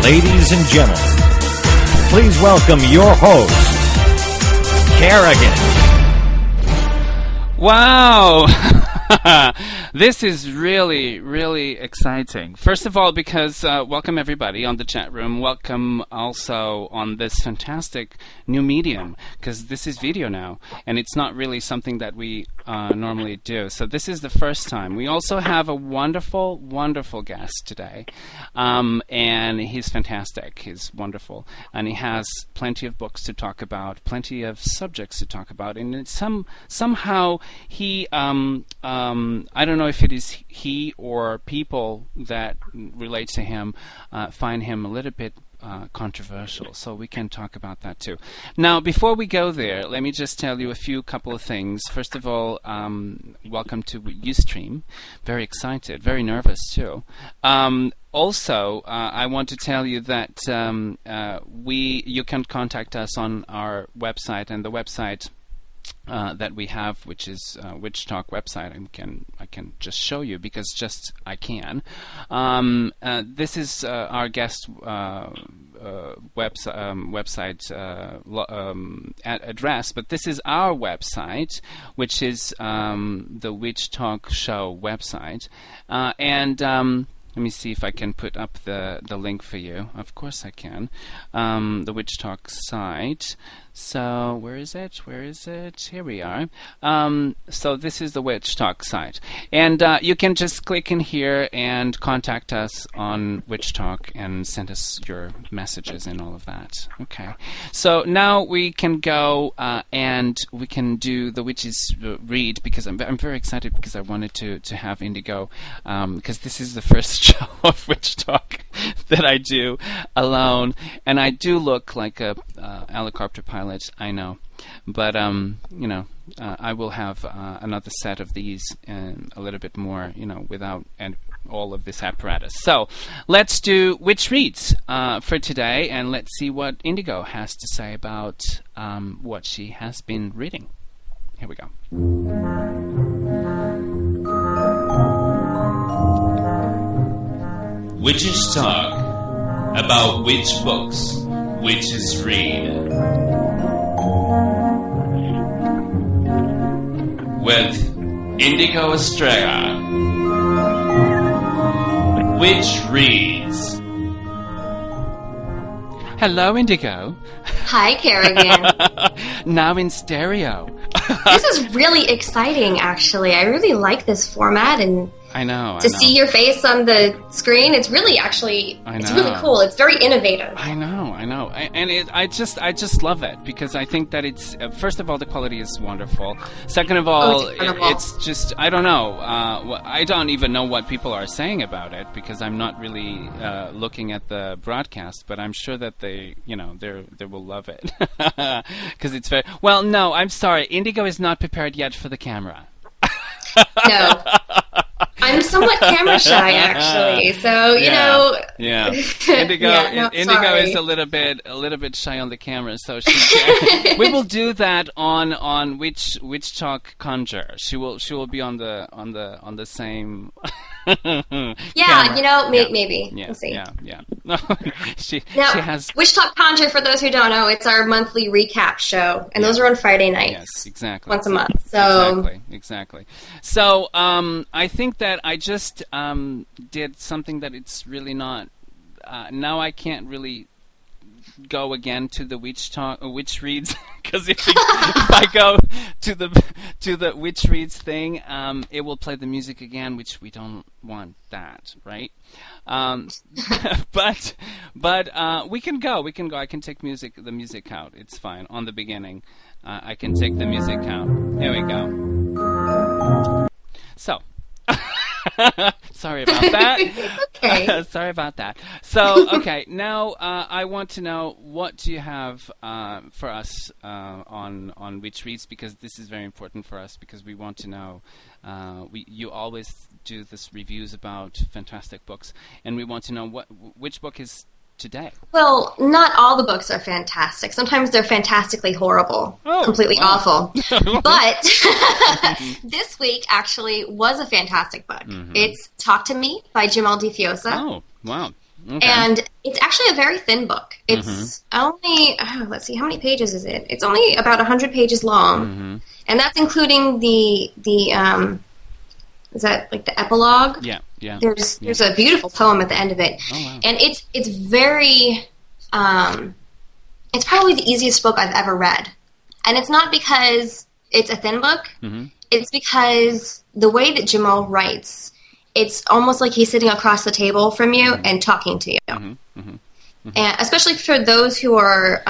Ladies and gentlemen, please welcome your host, Kerrigan. Wow! This is really, really exciting. First of all, because welcome everybody on the chat room. Welcome also on this fantastic new medium, because this is video now, and it's not really something that we normally do. So this is the first time. We also have a wonderful, wonderful guest today, and he's fantastic. He's wonderful, and he has plenty of books to talk about, plenty of subjects to talk about, and it's somehow he, I don't know if it is he or people that relate to him find him a little bit controversial, so we can talk about that too. Now, before we go there, let me just tell you a couple of things. First of all, welcome to Ustream. Very excited, very nervous too. Also, I want to tell you that you can contact us on our website, and the website that we have, which is Witch Talk website. I can just show you because I can. This is our guest website address, but this is our website, which is the Witch Talk Show website, and let me see if I can put up the link for you. Of course I can. The Witch Talk site. So where is it? Where is it? Here we are. So this is the Witch Talk site. And you can just click in here and contact us on Witch Talk and send us your messages and all of that. Okay. So now we can go and we can do the witches read, because I'm very excited, because I wanted to have Indigo, because this is the first show of Witch Talk that I do alone, and I do look like a helicopter pilot, I know, but you know, I will have another set of these and a little bit more, you know, without all of this apparatus. So let's do Witch Reads for today, and let's see what Indigo has to say about what she has been reading. Here we go. Witches talk about which books witches read. With Indigo Estrella. Witch Reads. Hello, Indigo. Hi, Kerrigan. Now in stereo. This is really exciting, actually. I really like this format, and I know. See your face on the screen, it's really it's really cool. It's very innovative. I know. I just love it, because I think that it's, first of all, the quality is wonderful. Second of all, it's just, I don't know. I don't even know what people are saying about it, because I'm not really looking at the broadcast, but I'm sure that they will love it. Because it's very, well, no, I'm sorry. Indigo is not prepared yet for the camera. No. I'm somewhat camera shy, actually. So you know. Yeah. Indigo is a little bit shy on the camera. So we will do that on Witch Talk Conjure. She will be on the same. Yeah, maybe. Yeah, we'll see. Yeah. she has. Witch Talk Conjure, for those who don't know, it's our monthly recap show, and those are on Friday nights. Yes, exactly. Once a month. So exactly. So I think that I just did something that it's really not. Now I can't really go again to the Witch Reads, because if I go to the Witch Reads thing, it will play the music again, which we don't want that, right? But we can go. I can take the music out. It's fine. On the beginning, I can take the music out. Here we go. So. Sorry about that. It's okay. Sorry about that. So, okay, now I want to know, what do you have for us on Witch Reads, because this is very important for us, because we want to know. You always do this reviews about fantastic books, and we want to know which book is today. Well, not all the books are fantastic. Sometimes they're fantastically horrible, completely awful. But this week actually was a fantastic book. Mm-hmm. It's Talk to Me by Jamal DiFiosa. Oh, wow. Okay. And it's actually a very thin book. It's only, let's see, how many pages is it? It's only about 100 pages long. And that's including the is that like the epilogue? Yeah. There's a beautiful poem at the end of it. Oh, wow. And it's very, it's probably the easiest book I've ever read. And it's not because it's a thin book. It's because the way that Jamal writes, it's almost like he's sitting across the table from you and talking to you. And especially for those who are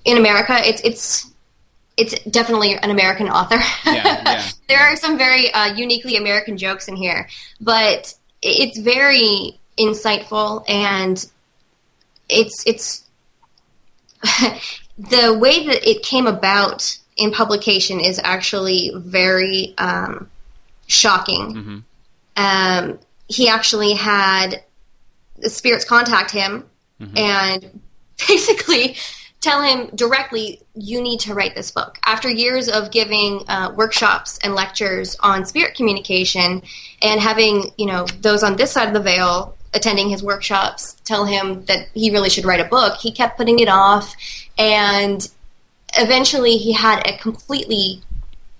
in America, it's definitely an American author. There are some very uniquely American jokes in here, but it's very insightful, and it's the way that it came about in publication is actually very shocking. He actually had the spirits contact him and basically tell him directly, you need to write this book. After years of giving workshops and lectures on spirit communication and having, those on this side of the veil attending his workshops tell him that he really should write a book, he kept putting it off, and eventually he had a completely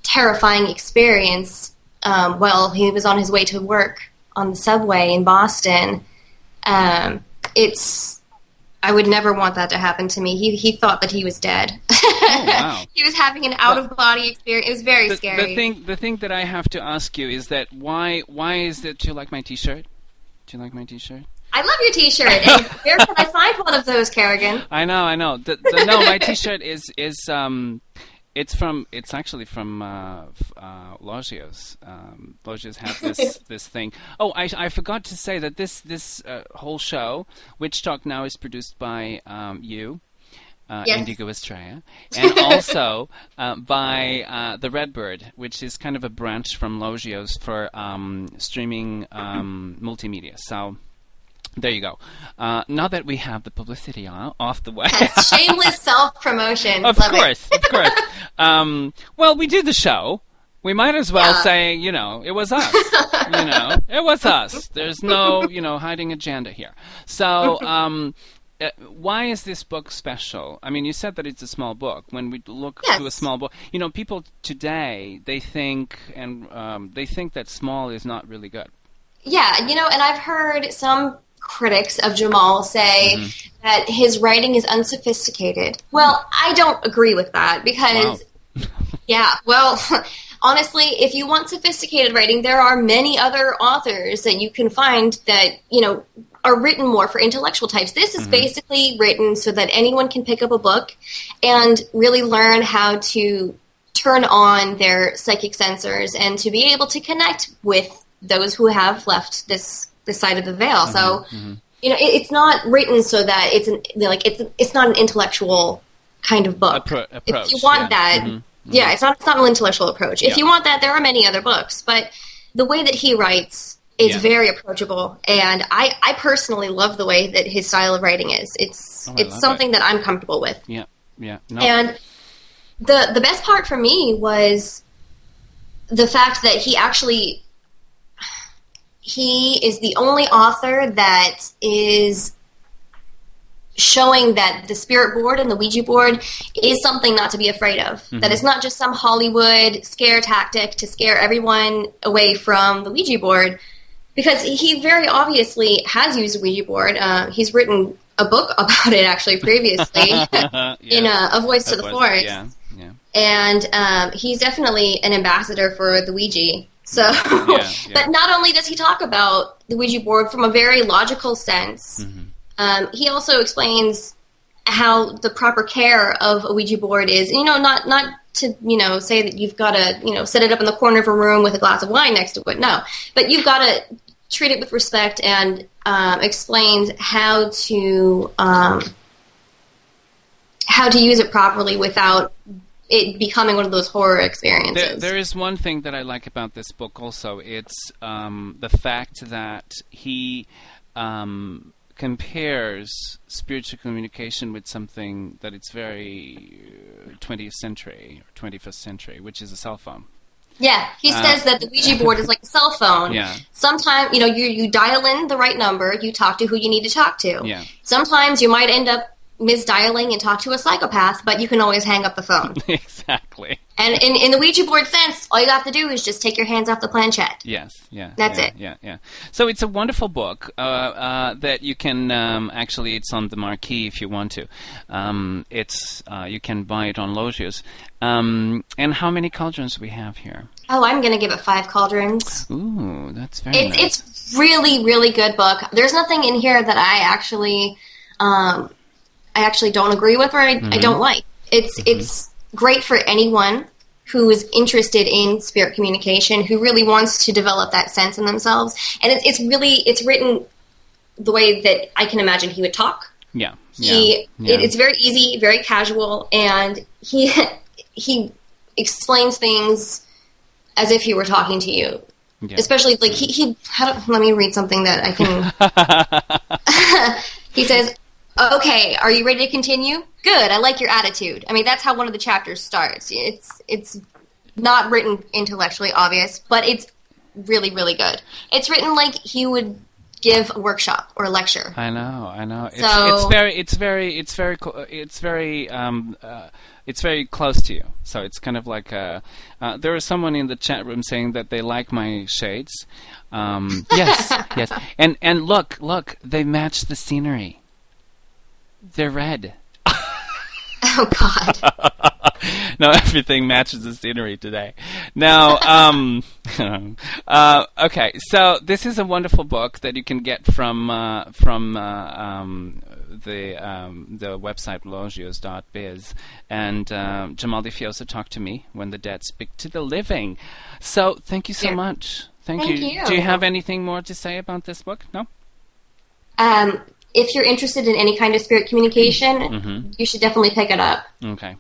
terrifying experience while he was on his way to work on the subway in Boston. I would never want that to happen to me. He thought that he was dead. Oh, wow. He was having an out-of-body experience. It was very scary. The thing that I have to ask you is that why is it? Do you like my T-shirt? Do you like my T-shirt? I love your T-shirt. And where can I find one of those, Kerrigan? I know. No, my T-shirt is it's actually from Logios. Logios have this thing. Oh, I forgot to say that this whole show, Witch Talk, now is produced by you, yes. Indigo Estrella, and also by the Redbird, which is kind of a branch from Logios for streaming multimedia. So there you go. Now that we have the publicity off the way. Yes, shameless self-promotion. Of course. Well, we do the show. We might as well say, it was us. It was us. There's no, hiding agenda here. So, why is this book special? I mean, you said that it's a small book. When we look to a small book, people today, they think that small is not really good. Yeah, and I've heard some critics of Jamal say that his writing is unsophisticated. Well, I don't agree with that because, honestly, if you want sophisticated writing, there are many other authors that you can find that, are written more for intellectual types. This is basically written so that anyone can pick up a book and really learn how to turn on their psychic sensors and to be able to connect with those who have left this side of the veil. So, it's not written so that it's not an intellectual kind of book. Approach, if you want that, it's not an intellectual approach. If you want that, there are many other books, but the way that he writes is very approachable, and I personally love the way that his style of writing is. It's something that I'm comfortable with. No. And the best part for me was the fact that he is the only author that is showing that the spirit board and the Ouija board is something not to be afraid of. That it's not just some Hollywood scare tactic to scare everyone away from the Ouija board, because he very obviously has used a Ouija board. He's written a book about it actually previously in A Voice to the Forest. And he's definitely an ambassador for the Ouija. So, but not only does he talk about the Ouija board from a very logical sense, he also explains how the proper care of a Ouija board is, not to, say that you've got to, set it up in the corner of a room with a glass of wine next to it. No, but you've got to treat it with respect, and explains how to use it properly without it becoming one of those horror experiences. There is one thing that I like about this book also. It's the fact that he compares spiritual communication with something that it's very 20th century or 21st century, which is a cell phone. Yeah, he says that the Ouija board is like a cell phone. Yeah. Sometimes, you dial in the right number, you talk to who you need to talk to. Yeah. Sometimes you might end up misdialing and talk to a psychopath, but you can always hang up the phone. Exactly. And in the Ouija board sense, all you have to do is just take your hands off the planchette. Yes, yeah. That's yeah, it. Yeah. So it's a wonderful book that you can, actually, it's on the marquee if you want to. You can buy it on Logios. And how many cauldrons we have here? Oh, I'm going to give it 5 cauldrons. Ooh, that's very nice. It's really, really good book. There's nothing in here that I actually don't agree with or I don't like. It's great for anyone who is interested in spirit communication, who really wants to develop that sense in themselves. And it's written the way that I can imagine he would talk. Yeah. It's very easy, very casual, and he explains things as if he were talking to you. Yeah. Especially, like, let me read something that I can... He says, "Okay, are you ready to continue? Good, I like your attitude." I mean, that's how one of the chapters starts. It's not written intellectually obvious, but it's really, really good. It's written like he would give a workshop or a lecture. I know. So, it's very close to you. So it's kind of like there was someone in the chat room saying that they like my shades. Yes. And look, they match the scenery. They're red. Oh, God. No, everything matches the scenery today. Now, okay, so this is a wonderful book that you can get from the website logios.biz, and Jamal Di Fiosa talked to me when the dead speak to the living. So thank you so much. Thank you. Do you have anything more to say about this book? No? If you're interested in any kind of spirit communication, you should definitely pick it up. Okay.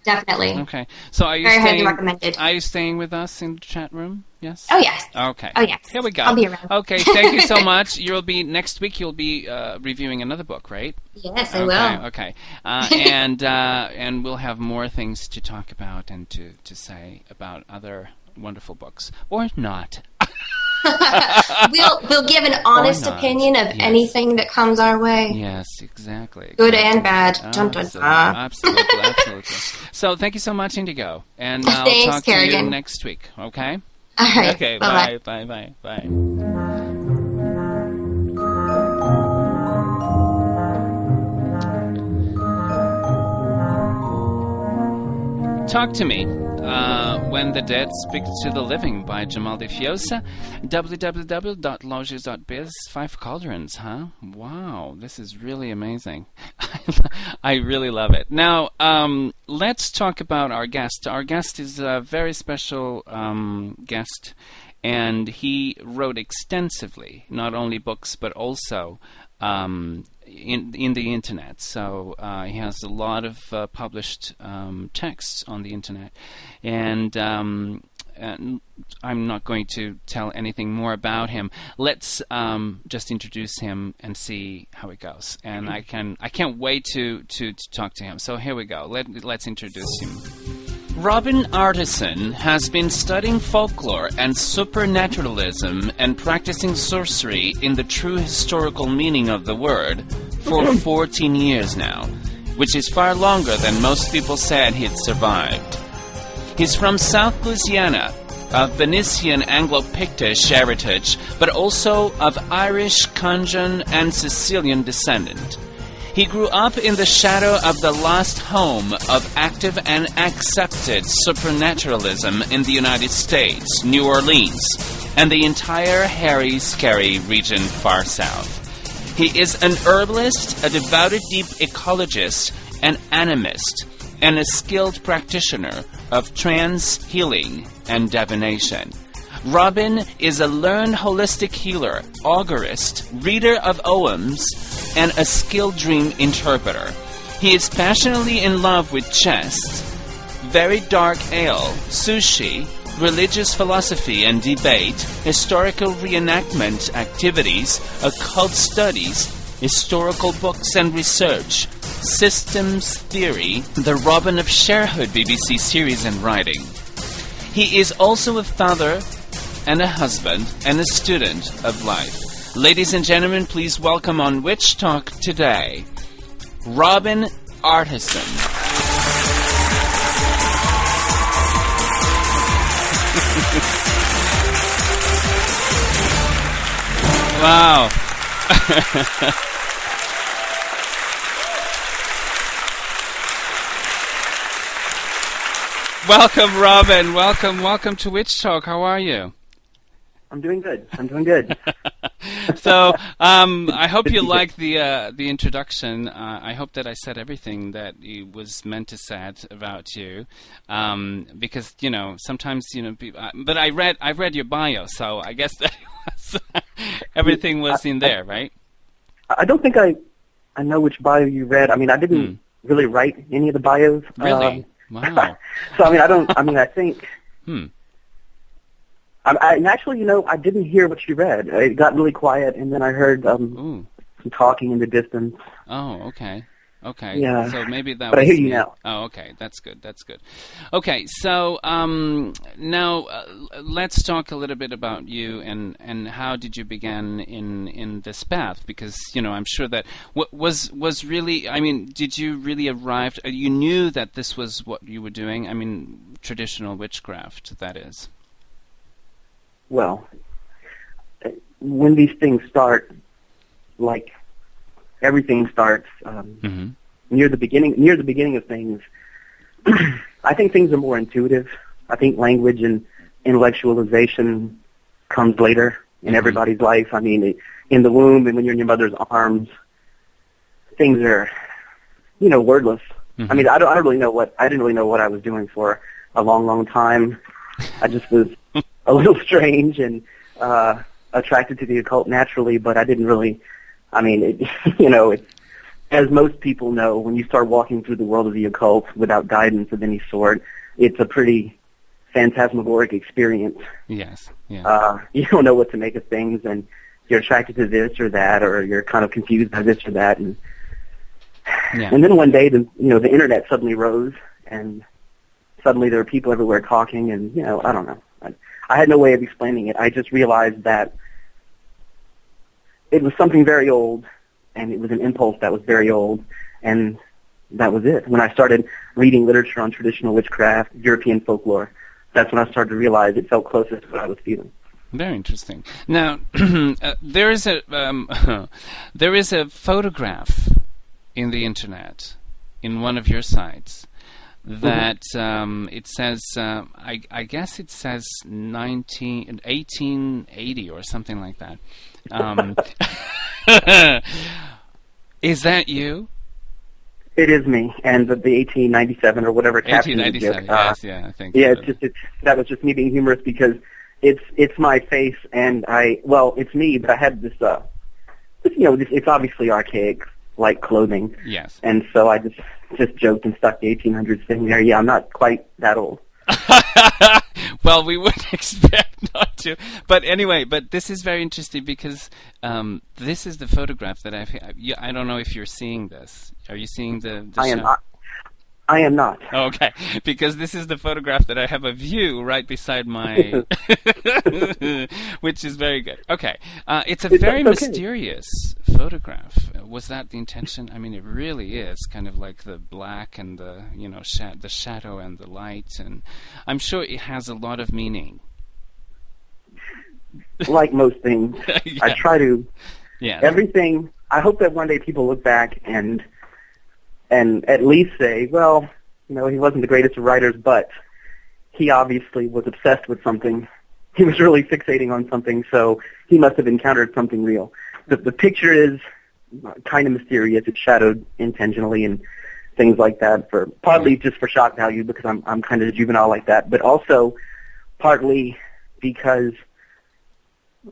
Definitely. Okay. So are you very highly recommended. Are you staying with us in the chat room? Yes? Oh, yes. Okay. Oh, yes. Here we go. I'll be around. Okay, thank you so much. Next week you'll be reviewing another book, right? Yes, I will. Okay. And we'll have more things to talk about and to say about other wonderful books. Or not. We'll give an honest opinion of anything that comes our way. Yes, exactly. Good and bad. Dun, dun, dun. Absolutely. So thank you so much, Indigo. And I'll talk Kerrigan. to you next week, okay? All right. Okay, bye. Bye. Talk to Me. When the Dead Speak to the Living by Jamal Di Fiosa. www.logios.biz. 5 cauldrons, huh? Wow, this is really amazing. I really love it. Now, let's talk about our guest. Our guest is a very special guest, and he wrote extensively, not only books, but also in the internet. So he has a lot of published texts on the internet, and I'm not going to tell anything more about him. Let's just introduce him and see how it goes. And I can't wait to talk to him. So here we go. Let's introduce him. Robin Artisson has been studying folklore and supernaturalism and practicing sorcery in the true historical meaning of the word for 14 years now, which is far longer than most people said he'd survived. He's from South Louisiana, of Bernician Anglo-Pictish heritage, but also of Irish, Cajun and Sicilian descent. He grew up in the shadow of the last home of active and accepted supernaturalism in the United States, New Orleans, and the entire hairy, scary region far south. He is an herbalist, a devoted deep ecologist, an animist, and a skilled practitioner of trance-healing and divination. Robin is a learned holistic healer, augurist, reader of omens, and a skilled dream interpreter. He is passionately in love with chess, very dark ale, sushi, religious philosophy and debate, historical reenactment activities, occult studies, historical books and research, systems theory, the Robin of Sherwood BBC series and writing. He is also a father and a husband and a student of life. Ladies and gentlemen, please welcome on Witch Talk today, Robin Artisson. Wow. Welcome, Robin. Welcome to Witch Talk. How are you? I'm doing good. So, I hope you liked the introduction. I hope that I said everything that it was meant to say about you, because sometimes but I read your bio, so I guess that was, everything was in there, right? I don't think I know which bio you read. I mean, I didn't really write any of the bios. Really? Wow. So I think. And actually, I didn't hear what you read. It got really quiet, and then I heard some talking in the distance. Oh, okay. Yeah. So maybe that. But was I hear you me. now. Oh, okay. That's good. Okay. So now let's talk a little bit about you and how did you begin in this path? Because I'm sure that was really. I mean, did you really arrive? You knew that this was what you were doing. I mean, traditional witchcraft. That is. Well, when these things start, like everything starts near the beginning of things. I think things are more intuitive. I think language and intellectualization comes later in everybody's life. I mean, in the womb and when you're in your mother's arms, things are, wordless. I mean, I didn't really know what I was doing for a long, long time. I just was a little strange and attracted to the occult naturally, but I didn't really. I mean, it's, as most people know, when you start walking through the world of the occult without guidance of any sort, it's a pretty phantasmagoric experience. Yes. Yeah. You don't know what to make of things, and you're attracted to this or that, or you're kind of confused by this or that, and then one day, the internet suddenly rose, and suddenly there were people everywhere talking, and I don't know. I had no way of explaining it. I just realized that it was something very old, and it was an impulse that was very old, and that was it. When I started reading literature on traditional witchcraft, European folklore, that's when I started to realize it felt closest to what I was feeling. Very interesting. Now, there is a photograph in the internet, in one of your sites, that it says, I guess it says 1880 or something like that. Is that you? It is me, and the 1897 or whatever caption. 1897. Yes, yeah, I think. Yeah, that was just me being humorous because it's my face, and it's me, but I had this it's obviously archaic like clothing. Yes. And so I just joked and stuck the 1800s thing there. Yeah, I'm not quite that old. Well, we wouldn't expect not to. But anyway, this is very interesting because this is the photograph that I've... I don't know if you're seeing this. Are you seeing the I am not. Oh, okay, because this is the photograph that I have of you right beside my... which is very good. Okay, it's a very mysterious photograph. Was that the intention? I mean, it really is kind of like the black and the, the shadow and the light, and I'm sure it has a lot of meaning. Like most things, Yeah. I try to... Yeah. Everything... I hope that one day people look back and at least say, well, he wasn't the greatest of writers, but he obviously was obsessed with something. He was really fixating on something, so he must have encountered something real. The picture is kind of mysterious. It's shadowed intentionally and things like that, partly just for shock value because I'm kind of juvenile like that, but also partly because,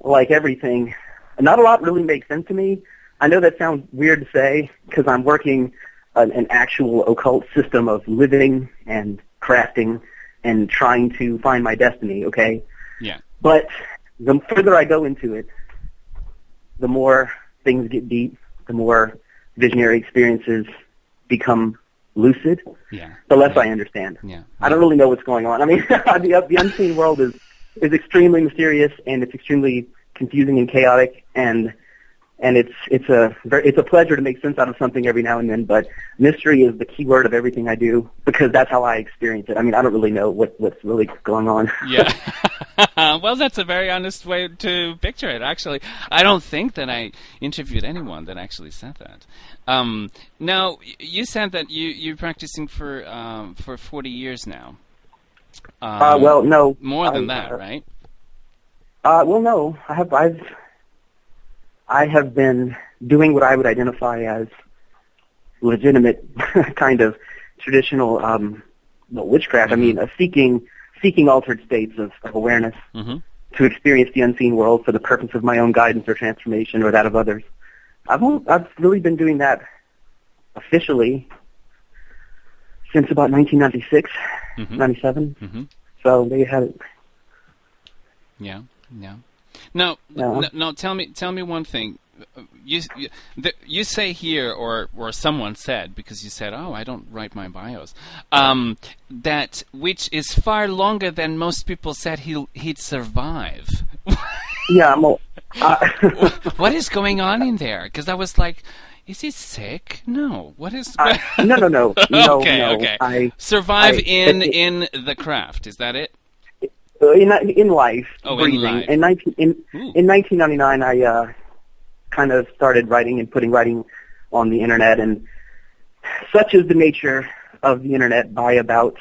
like everything, not a lot really makes sense to me. I know that sounds weird to say because I'm working an actual occult system of living and crafting and trying to find my destiny, okay? Yeah. But the further I go into it, the more things get deep, the more visionary experiences become lucid, the less I understand. I don't really know what's going on. I mean, the unseen world is extremely mysterious, and it's extremely confusing and chaotic, and it's a pleasure to make sense out of something every now and then. But mystery is the key word of everything I do, because that's how I experience it. I mean, I don't really know what's really going on. Yeah. Well, that's a very honest way to picture it, actually. I don't think that I interviewed anyone that actually said that. Now, you said that you're practicing for 40 years now. Well, no. More than that, right? Well, no. I have been doing what I would identify as legitimate kind of traditional witchcraft. Mm-hmm. I mean, seeking altered states of awareness to experience the unseen world for the purpose of my own guidance or transformation or that of others. I've really been doing that officially since about 1996, 97. Mm-hmm. So they had it. Yeah. No, tell me one thing. You say here, or someone said, because you said, "Oh, I don't write my bios," that which is far longer than most people said he'd survive. Yeah, what is going on in there? Because I was like, is he sick? No. What is? No. Okay. Survive in the craft. Is that it? In life, breathing. In life. In 1999, I kind of started writing and putting writing on the internet, and such is the nature of the internet. By about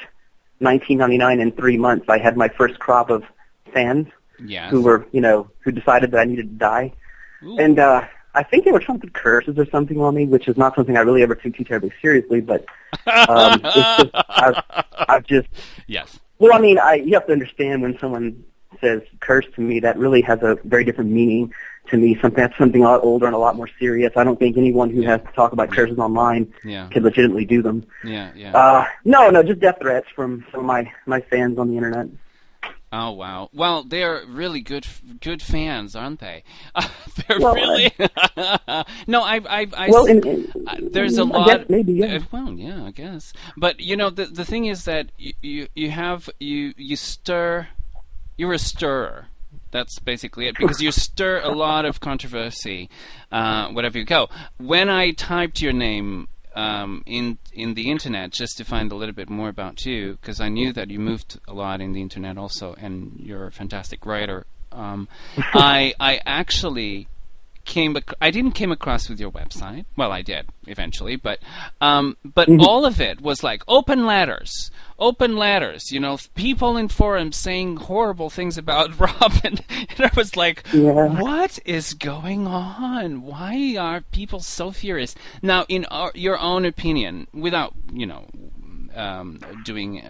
1999, in 3 months, I had my first crop of fans who decided that I needed to die. Ooh. And I think they were trying to put curses or something on me, which is not something I really ever took too terribly seriously. But it's just, I've just yes. Well, I mean, you have to understand when someone says curse to me, that really has a very different meaning to me. That's something a lot older and a lot more serious. I don't think anyone who has to talk about curses online can legitimately do them. No, just death threats from some of my fans on the internet. Oh wow! Well, they're really good fans, aren't they? They're well, really. No, there's a lot. I guess maybe, yeah. Well, yeah, I guess. But the thing is that you stir. You're a stirrer. That's basically it, because you stir a lot of controversy wherever you go. When I typed your name in the internet just to find a little bit more about you, because I knew that you moved a lot in the internet also, and you're a fantastic writer. I actually I didn't came across with your website. Well, I did eventually, but all of it was like open letters. People in forums saying horrible things about Robin, and I was like, what is going on? Why are people so furious? Now, in your own opinion, without doing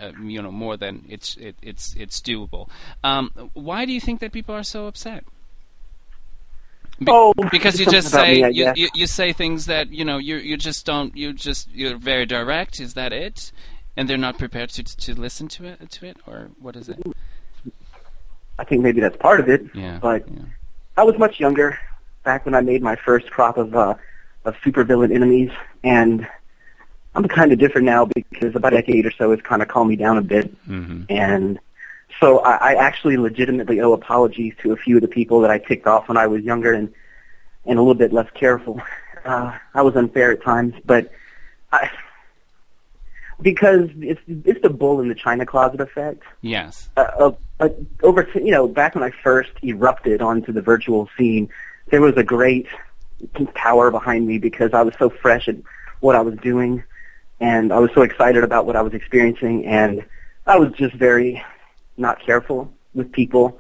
more than it's doable, why do you think that people are so upset? Because you just say you say things that you're very direct. Is that it? And they're not prepared to listen to it, or what is it? I think maybe that's part of it. Yeah. But I was much younger back when I made my first crop of supervillain enemies, and I'm kind of different now because about a decade or so has kind of calmed me down a bit, and so I actually legitimately owe apologies to a few of the people that I ticked off when I was younger and a little bit less careful. I was unfair at times, but because it's the bull in the china closet effect. Yes. Back when I first erupted onto the virtual scene, there was a great power behind me because I was so fresh at what I was doing, and I was so excited about what I was experiencing, and I was just very not careful with people,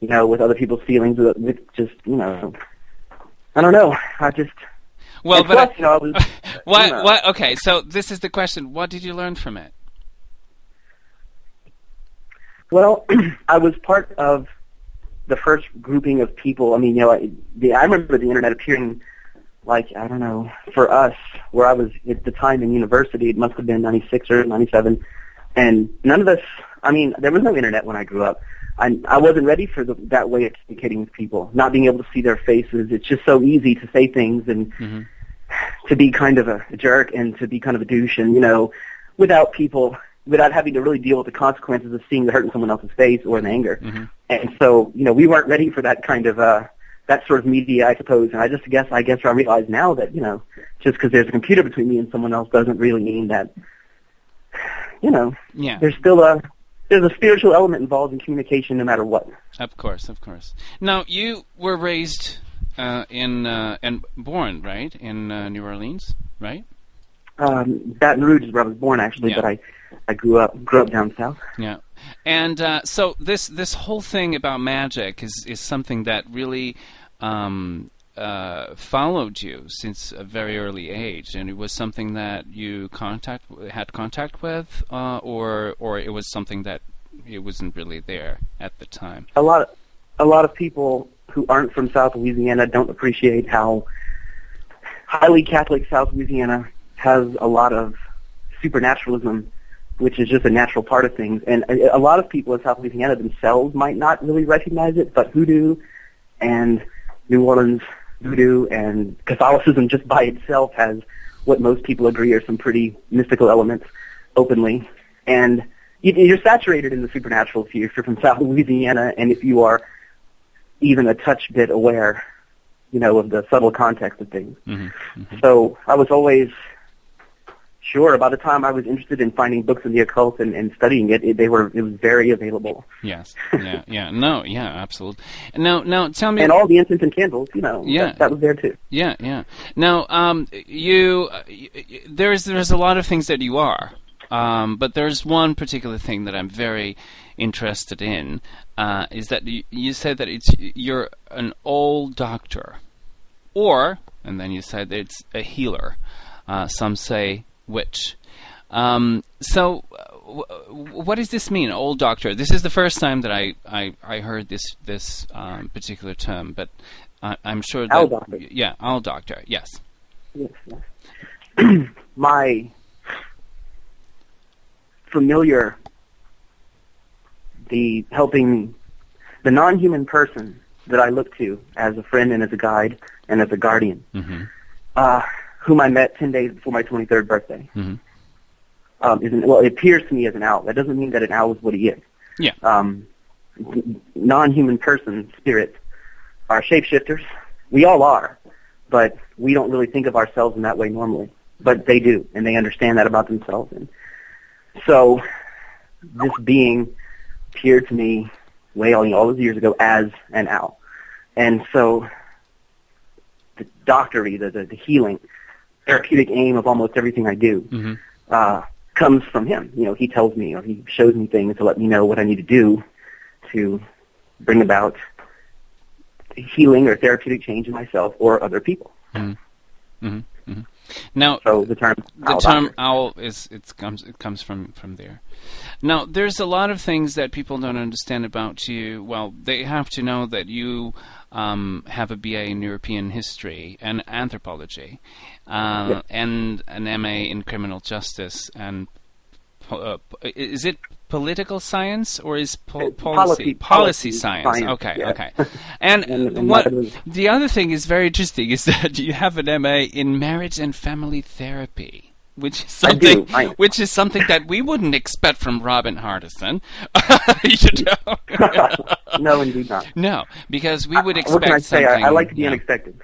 with other people's feelings, with just, I don't know. I just. Well, but plus, I was. What? Okay, so this is the question. What did you learn from it? Well, I was part of the first grouping of people. I mean, I remember the internet appearing, like, I don't know, for us, where I was at the time in university, it must have been 96 or 97, and none of us, I mean, there was no internet when I grew up. I wasn't ready for that way of communicating with people, not being able to see their faces. It's just so easy to say things and to be kind of a jerk and to be kind of a douche, and without having to really deal with the consequences of seeing the hurt in someone else's face or the anger. Mm-hmm. And so, we weren't ready for that kind of that sort of media, I suppose. And I guess I realize now that just because there's a computer between me and someone else doesn't really mean that there's still there's a spiritual element involved in communication no matter what. Of course. Now, you were raised and born, right, in New Orleans, right? Baton Rouge is where I was born, actually, Yeah. but I grew up down south. Yeah. And so this whole thing about magic is something that really followed you since a very early age, and it was something that you had contact with, or it was something that it wasn't really there at the time. A lot of people who aren't from South Louisiana don't appreciate how highly Catholic South Louisiana has a lot of supernaturalism, which is just a natural part of things. And a lot of people in South Louisiana themselves might not really recognize it, but hoodoo and New Orleans voodoo and Catholicism just by itself has what most people agree are some pretty mystical elements openly. And you're saturated in the supernatural if you're from South Louisiana, and if you are even a touch bit aware, of the subtle context of things. Mm-hmm. Mm-hmm. So I was always sure. By the time I was interested in finding books in the occult and studying it, it was very available. Yes. Yeah. No. Yeah. Absolutely. Now, tell me. And all the incense and candles, Yeah. that was there too. Yeah. Now, there's a lot of things that you are, but there's one particular thing that I'm very interested in. Is that you said that you're an old doctor, and then you said that it's a healer. Some say witch. So, what does this mean, old doctor? This is the first time that I heard this particular term, but I'm sure that owl doctor. Yeah, owl doctor. Yes. Yes. My familiar, helping the non-human person that I look to as a friend and as a guide and as a guardian, Mm-hmm. Whom I met 10 days before my 23rd birthday. Mm-hmm. It appears to me as an owl. That doesn't mean that an owl is what he is. Yeah. Non-human person spirits are shapeshifters. We all are, but we don't really think of ourselves in that way normally. But they do, and they understand that about themselves. And so this being appeared to me all those years ago as an owl. And so the doctory, the healing, therapeutic aim of almost everything I do Mm-hmm. Comes from him. He tells me or he shows me things to let me know what I need to do to bring about healing or therapeutic change in myself or other people. Mm-hmm. Mm-hmm. Mm-hmm. Now, so the term owl comes from there. Now, there's a lot of things that people don't understand about you. Well, they have to know that you have a BA in European history and anthropology, Yes. and an MA in criminal justice. And is it political science or is policy science? Okay, yeah. okay. And the other thing is very interesting is that you have an MA in marriage and family therapy, which is something that we wouldn't expect from Robin Artisson. No, indeed not. No, because we would expect what can I say? something. I like to be unexpected.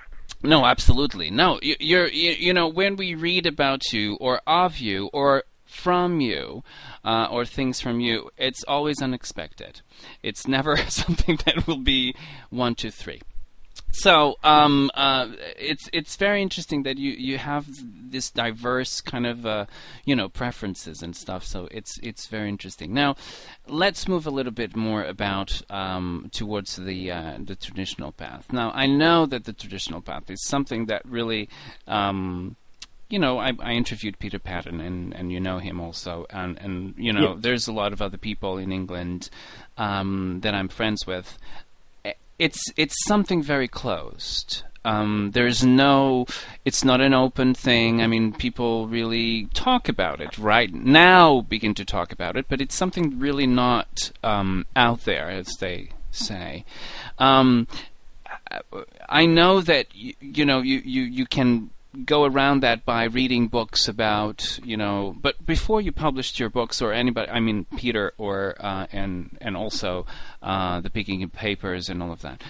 No, absolutely. No, you're when we read about you or of you or from you or things from you, it's always unexpected. It's never something that will be 1, 2, 3. So it's very interesting that you have this diverse kind of preferences and stuff. So it's very interesting. Now, let's move a little bit more about towards the traditional path. Now, I know that the traditional path is something that really. I interviewed Peter Patton, and you know him also, and Yes. There's a lot of other people in England that I'm friends with. It's something very closed. It's not an open thing. I mean, people really talk about it right now, begin to talk about it, but it's something really not out there, as they say. I know that you can go around that by reading books about, but before you published your books, or anybody, I mean Peter, or and also the Peking Papers and all of that,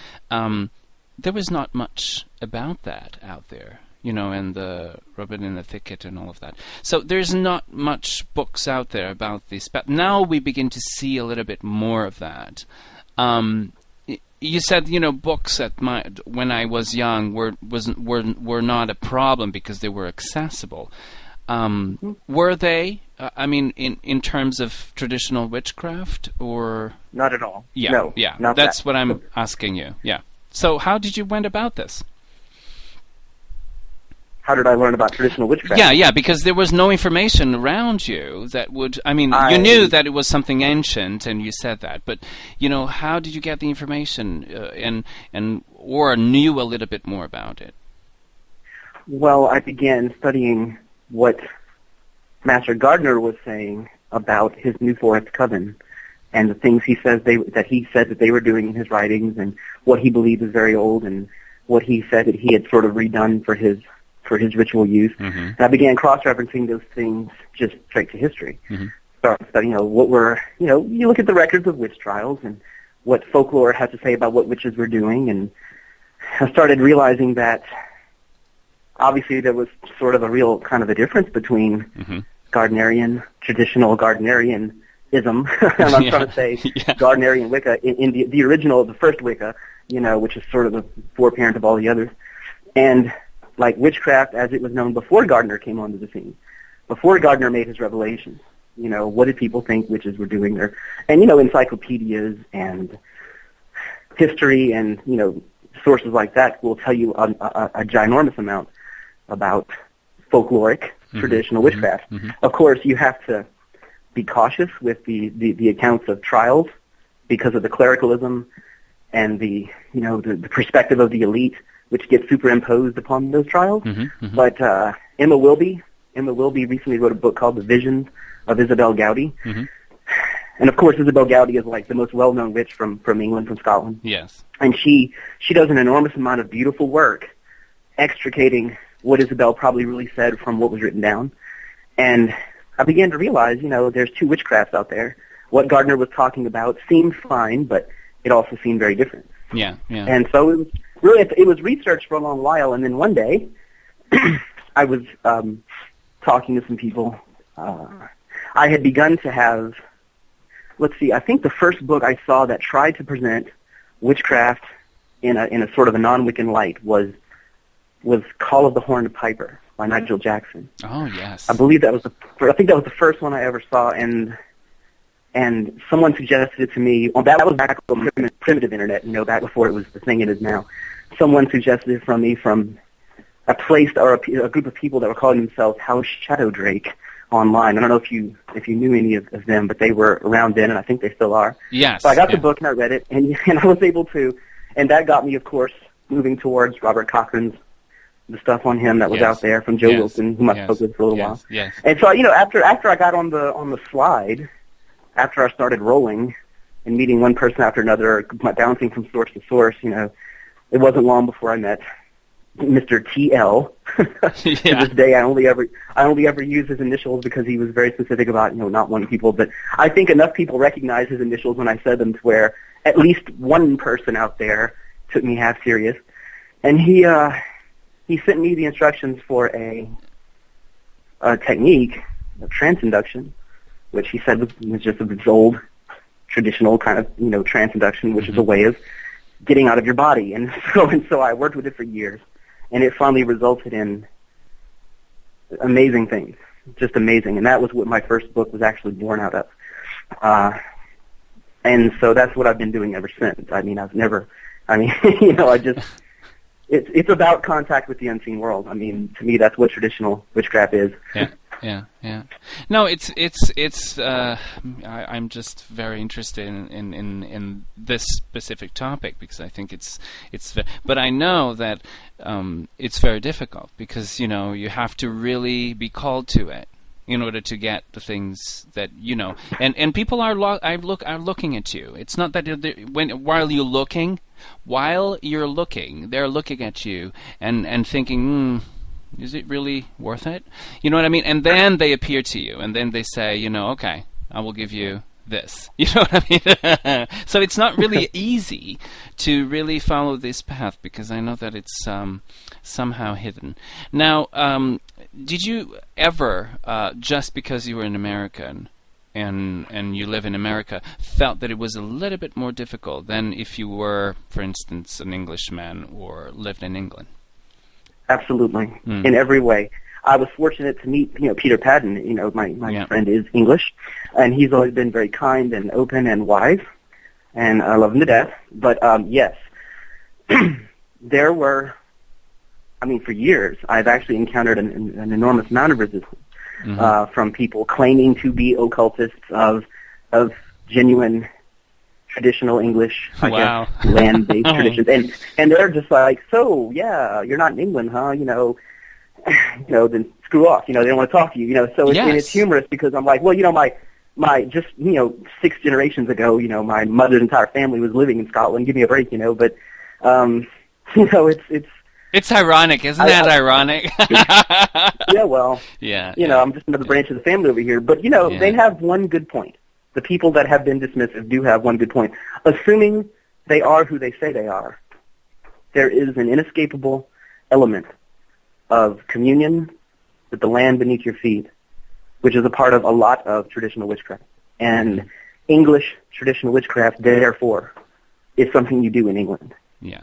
there was not much about that out there, and the Robin in the Thicket and all of that. So there's not much books out there about this. But now we begin to see a little bit more of that. You said, books when I was young were not a problem because they were accessible. Were they? I mean, in terms of traditional witchcraft, or Not at all. yeah, No, yeah. not That's that. what I'm asking you. Yeah. So how did you went about this? How did I learn about traditional witchcraft? Yeah, because there was no information around you that would... I mean, you knew that it was something ancient, and you said that, but, how did you get the information or knew a little bit more about it? Well, I began studying what Master Gardner was saying about his New Forest Coven and the things he said that they were doing in his writings, and what he believed is very old, and what he said that he had sort of redone for his ritual use. Mm-hmm. And I began cross-referencing those things just straight to history. Mm-hmm. Started studying, what were, you look at the records of witch trials and what folklore has to say about what witches were doing, and I started realizing that obviously there was sort of a real kind of a difference between traditional Gardnerianism, and I'm trying to say Gardnerian Wicca, in the original, the first Wicca, which is sort of the foreparent of all the others, and like witchcraft as it was known before Gardner came onto the scene, before Gardner made his revelations. What did people think witches were doing there? And, encyclopedias and history and, sources like that will tell you a ginormous amount about folkloric, traditional witchcraft. Of course, you have to be cautious with the accounts of trials because of the clericalism and the perspective of the elite, which gets superimposed upon those trials. But Emma Wilby recently wrote a book called The Visions of Isabel Gowdy. And of course, Isabel Gowdy is like the most well-known witch from England, from Scotland. Yes. And she does an enormous amount of beautiful work extricating what Isabel probably really said from what was written down. And I began to realize, there's two witchcrafts out there. What Gardner was talking about seemed fine, but it also seemed very different. Yeah. And so it was researched for a long while, and then one day I was talking to some people. I had begun to have, I think the first book I saw that tried to present witchcraft in a sort of a non-Wiccan light was Call of the Horned Piper by Nigel Jackson. Oh, yes. I believe that was the first one I ever saw, and someone suggested it to me. Well, that was back on primitive internet, back before it was the thing it is now. Someone suggested it from a place or a group of people that were calling themselves House Shadow Drake online. I don't know if you knew any of them, but they were around then, and I think they still are. Yes. So I got the book and I read it, and I was able to, and that got me, of course, moving towards Robert Cochrane's, the stuff on him that was out there from Joe Wilson, whom I spoke with for a little while. Yes. And so, after I got on the slide, after I started rolling and meeting one person after another, bouncing from source to source, it wasn't long before I met Mr. TL. To this day, I only ever use his initials because he was very specific about, not wanting people. But I think enough people recognize his initials when I said them to where at least one person out there took me half serious. And he sent me the instructions for a technique of trance induction, which he said was just of this old traditional kind of, trance induction, which is a way of getting out of your body. And so I worked with it for years, and it finally resulted in amazing things, just amazing. And that was what my first book was actually born out of. And so that's what I've been doing ever since. It's about contact with the unseen world. To me, that's what traditional witchcraft is. Yeah. No, I'm just very interested in this specific topic because I think but I know that it's very difficult because you have to really be called to it in order to get the things that and people are looking at you. It's not that while you're looking, they're looking at you and thinking, Is it really worth it? You know what I mean? And then they appear to you, and then they say, you know, okay, I will give you this. You know what I mean? So it's not really easy to really follow this path, because I know that it's somehow hidden. Now, did you ever, just because you were an American and you live in America, felt that it was a little bit more difficult than if you were, for instance, an Englishman or lived in England? Absolutely, in every way. I was fortunate to meet, Peter Padden. My friend is English, and he's always been very kind and open and wise, and I love him to death. But yes, there were. For years, I've actually encountered an enormous amount of resistance from people claiming to be occultists of genuine traditional English, I guess, land-based traditions, and they're just like, so yeah, you're not in England, huh? Then screw off. They don't want to talk to you. So it's humorous, because I'm like, well, my just 6 generations ago, my mother's entire family was living in Scotland. Give me a break, but it's ironic, isn't that ironic? Yeah, well, I'm just another branch of the family over here. But they have one good point. The people that have been dismissive do have one good point. Assuming they are who they say they are, there is an inescapable element of communion with the land beneath your feet, which is a part of a lot of traditional witchcraft. And English traditional witchcraft, therefore, is something you do in England. Yeah.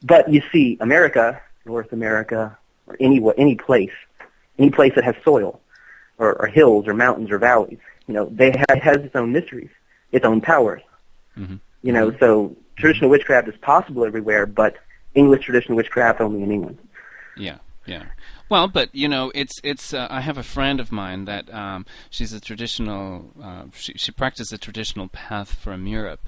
But you see, America, North America, or any place that has soil, or hills, or mountains, or valleys, has its own mysteries, its own powers. So traditional witchcraft is possible everywhere, but English traditional witchcraft only in England. Yeah. Well, but it's. I have a friend of mine that she's a traditional. She practices a traditional path from Europe,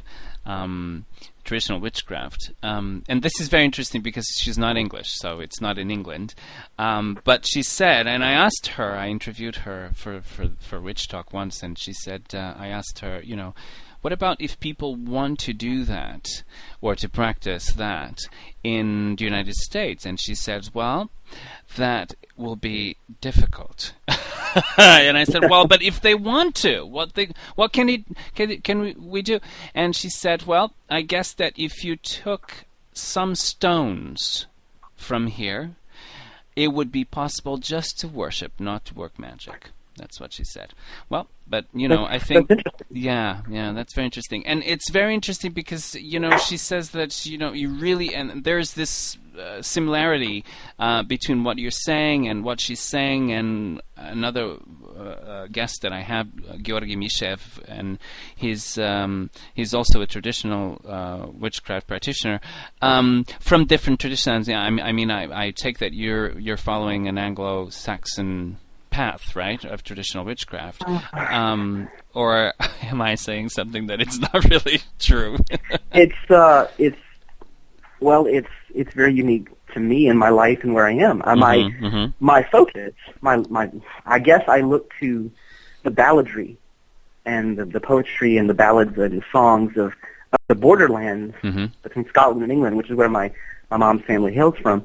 traditional witchcraft, and this is very interesting because she's not English, so it's not in England. But she said, and I asked her. I interviewed her for Witch Talk once, and she said, I asked her, what about if people want to do that or to practice that in the United States? And she said, well, that will be difficult. And I said, well, but if they want to, what can we do? And she said, well, I guess that if you took some stones from here, it would be possible just to worship, not to work magic. That's what she said. Well, but I think that's very interesting, and it's very interesting because she says that you really, and there's this similarity between what you're saying and what she's saying, and another guest that I have, Georgi Mishev, and he's also a traditional witchcraft practitioner from different traditions. Yeah, I take that you're following an Anglo-Saxon path, right, of traditional witchcraft, or am I saying something that it's not really true? It's very unique to me in my life and where I am. My focus, I guess I look to the balladry and the poetry and the ballads and the songs of the borderlands between Scotland and England, which is where my mom's family hails from,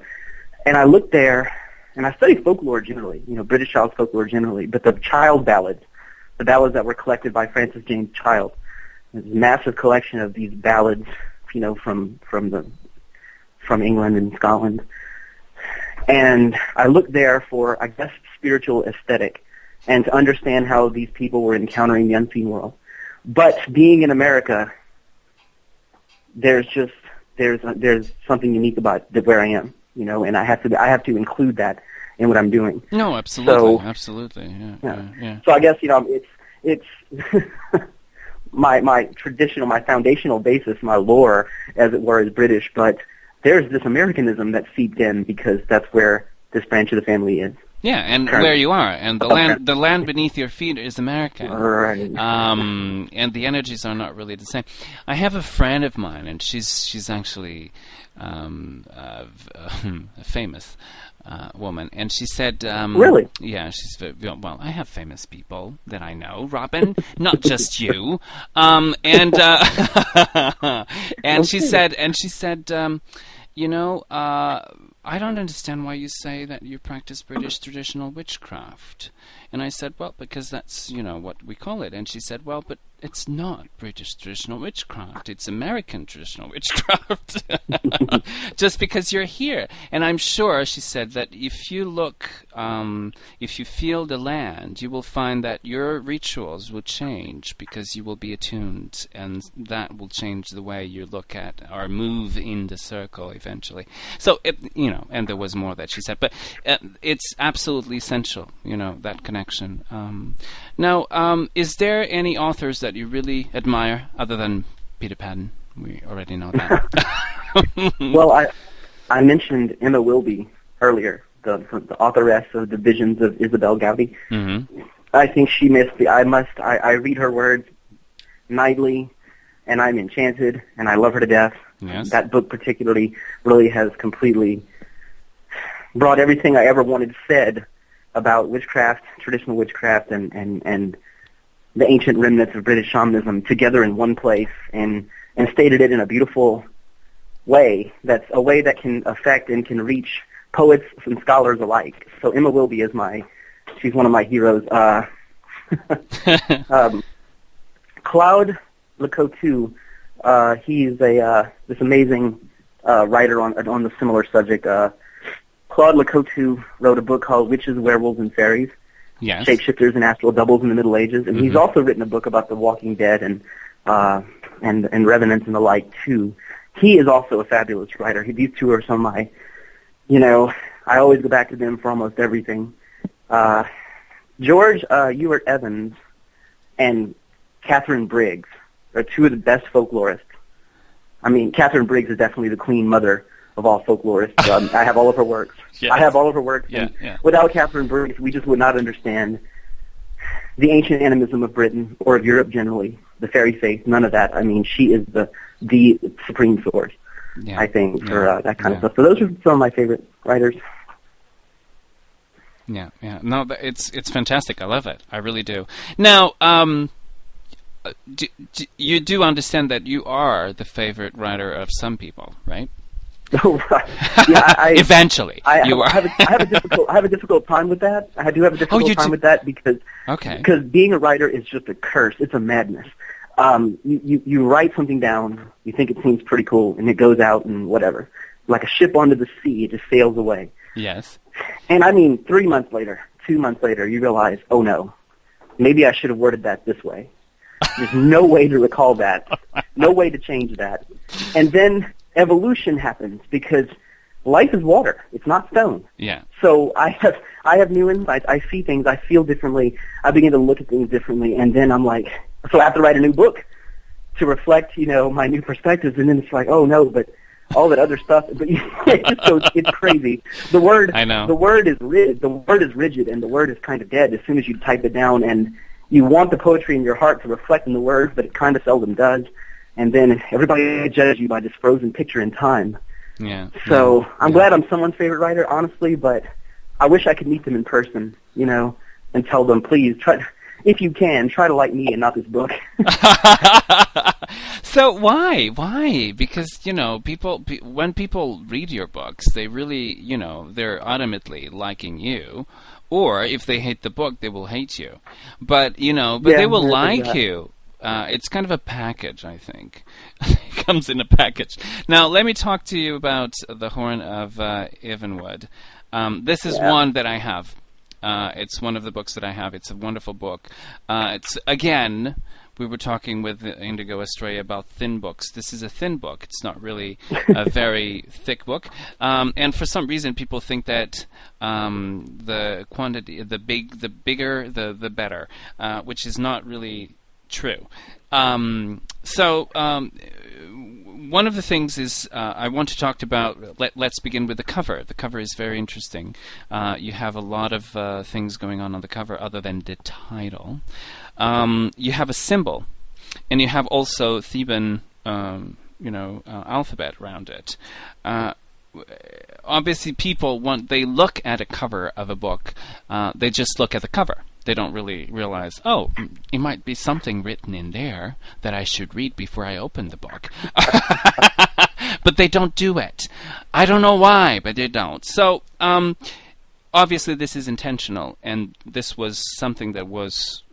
and I look there. And I study folklore generally, British child folklore generally, but the child ballads, the ballads that were collected by Francis James Child, there's a massive collection of these ballads, from England and Scotland. And I look there for, I guess, spiritual aesthetic, and to understand how these people were encountering the unseen world. But being in America, there's something unique about where I am. And I have to include that in what I'm doing. No, absolutely, absolutely, yeah. So I guess it's my traditional, my foundational basis, my lore, as it were, is British. But there's this Americanism that seeped in because that's where this branch of the family is. Yeah, and where you are, and the land beneath your feet is American. Right. And the energies are not really the same. I have a friend of mine, and she's actually a famous woman, and she said, really? Yeah, she's well. I have famous people that I know, Robin, not just you. And she said, I don't understand why you say that you practice British traditional witchcraft. And I said, well, because that's, what we call it. And she said, well, but it's not British traditional witchcraft. It's American traditional witchcraft. Just because you're here. And I'm sure, she said, that if you look, if you feel the land, you will find that your rituals will change because you will be attuned. And that will change the way you look at or move in the circle eventually. So, and there was more that she said. But it's absolutely essential, that connection. Now, is there any authors that you really admire other than Peter Pan? We already know that. Well, I mentioned Emma Wilby earlier, the authoress of the Visions of Isabel Gowdy. Mm-hmm. I think she missed the. I read her words nightly, and I'm enchanted, and I love her to death. Yes. That book particularly really has completely brought everything I ever wanted said about witchcraft, traditional witchcraft, and the ancient remnants of British shamanism together in one place, and stated it in a beautiful way. That's a way that can affect and can reach poets and scholars alike. So Emma Wilby is she's one of my heroes. Claude Lecoultre, he's this amazing writer on the similar subject. Claude Lecoultre wrote a book called Witches, Werewolves, and Fairies, Yes. Shapeshifters and Astral Doubles in the Middle Ages, and he's also written a book about the Walking Dead and Revenants and the like too. He is also a fabulous writer. These two are some of my, I always go back to them for almost everything. George Ewart Evans and Catherine Briggs are two of the best folklorists. I mean, Catherine Briggs is definitely the queen mother of all folklorists. I have all of her works. Yes. I have all of her works. Yeah, and yeah. Without Catherine Briggs, we just would not understand the ancient animism of Britain or of Europe generally, the fairy faith, none of that. I mean, she is the supreme source, Yeah. I think, for that kind of Yeah. stuff. So those are some of my favorite writers. Yeah, yeah. No, it's fantastic. I love it. I really do. Now, you do understand that you are the favorite writer of some people, right? Oh, right. Yeah, Eventually, you are. I have a difficult time with that. I do have a difficult time with that because being a writer is just a curse. It's a madness. You write something down, you think it seems pretty cool, and it goes out and whatever. Like a ship onto the sea, it just sails away. Yes. And I mean, 3 months later, 2 months later, you realize, oh no, maybe I should have worded that this way. There's no way to recall that, no way to change that. And then evolution happens because life is water. It's not stone. Yeah. So I have new insights. I see things. I feel differently. I begin to look at things differently. And then I'm like, so I have to write a new book to reflect, my new perspectives. And then it's like, oh no, but all that other stuff. But it's crazy. The word, I know. The word is rigid. The word is rigid, and the word is kind of dead as soon as you type it down. And you want the poetry in your heart to reflect in the words, but it kind of seldom does. And then everybody judges you by this frozen picture in time. Yeah. So I'm glad I'm someone's favorite writer, honestly, but I wish I could meet them in person, and tell them, please, if you can, try to like me and not this book. So why? Why? Because, when people read your books, they really, they're ultimately liking you. Or if they hate the book, they will hate you. But, they will like you. It's kind of a package, I think. It comes in a package. Now, let me talk to you about the Horn of Evenwood. This is one that I have. It's one of the books that I have. It's a wonderful book. It's, again, we were talking with Indigo Estrella about thin books. This is a thin book. It's not really a very thick book. And for some reason, people think that the quantity, the bigger, the better, which is not really true. One of the things is I want to talk about, let's begin with the cover. The cover is very interesting. You have a lot of things going on the cover other than the title. You have a symbol, and you have also Theban, alphabet around it. Obviously, people, they look at a cover of a book, they just look at the cover. They don't really realize, oh, it might be something written in there that I should read before I open the book. but they don't do it. I don't know why, but they don't. So, obviously this is intentional, and this was something that was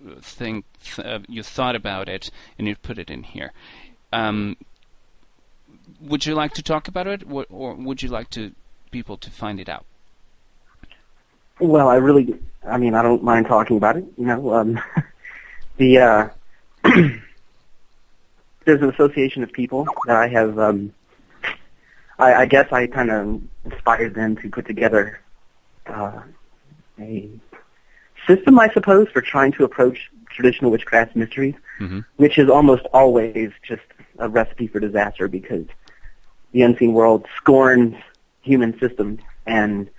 you thought about it, and you put it in here. Would you like to talk about it, or would you like people to find it out? Well, I don't mind talking about it. There's an association of people that I have. I guess I kind of inspired them to put together a system, I suppose, for trying to approach traditional witchcraft mysteries, which is almost always just a recipe for disaster, because the unseen world scorns human systems, and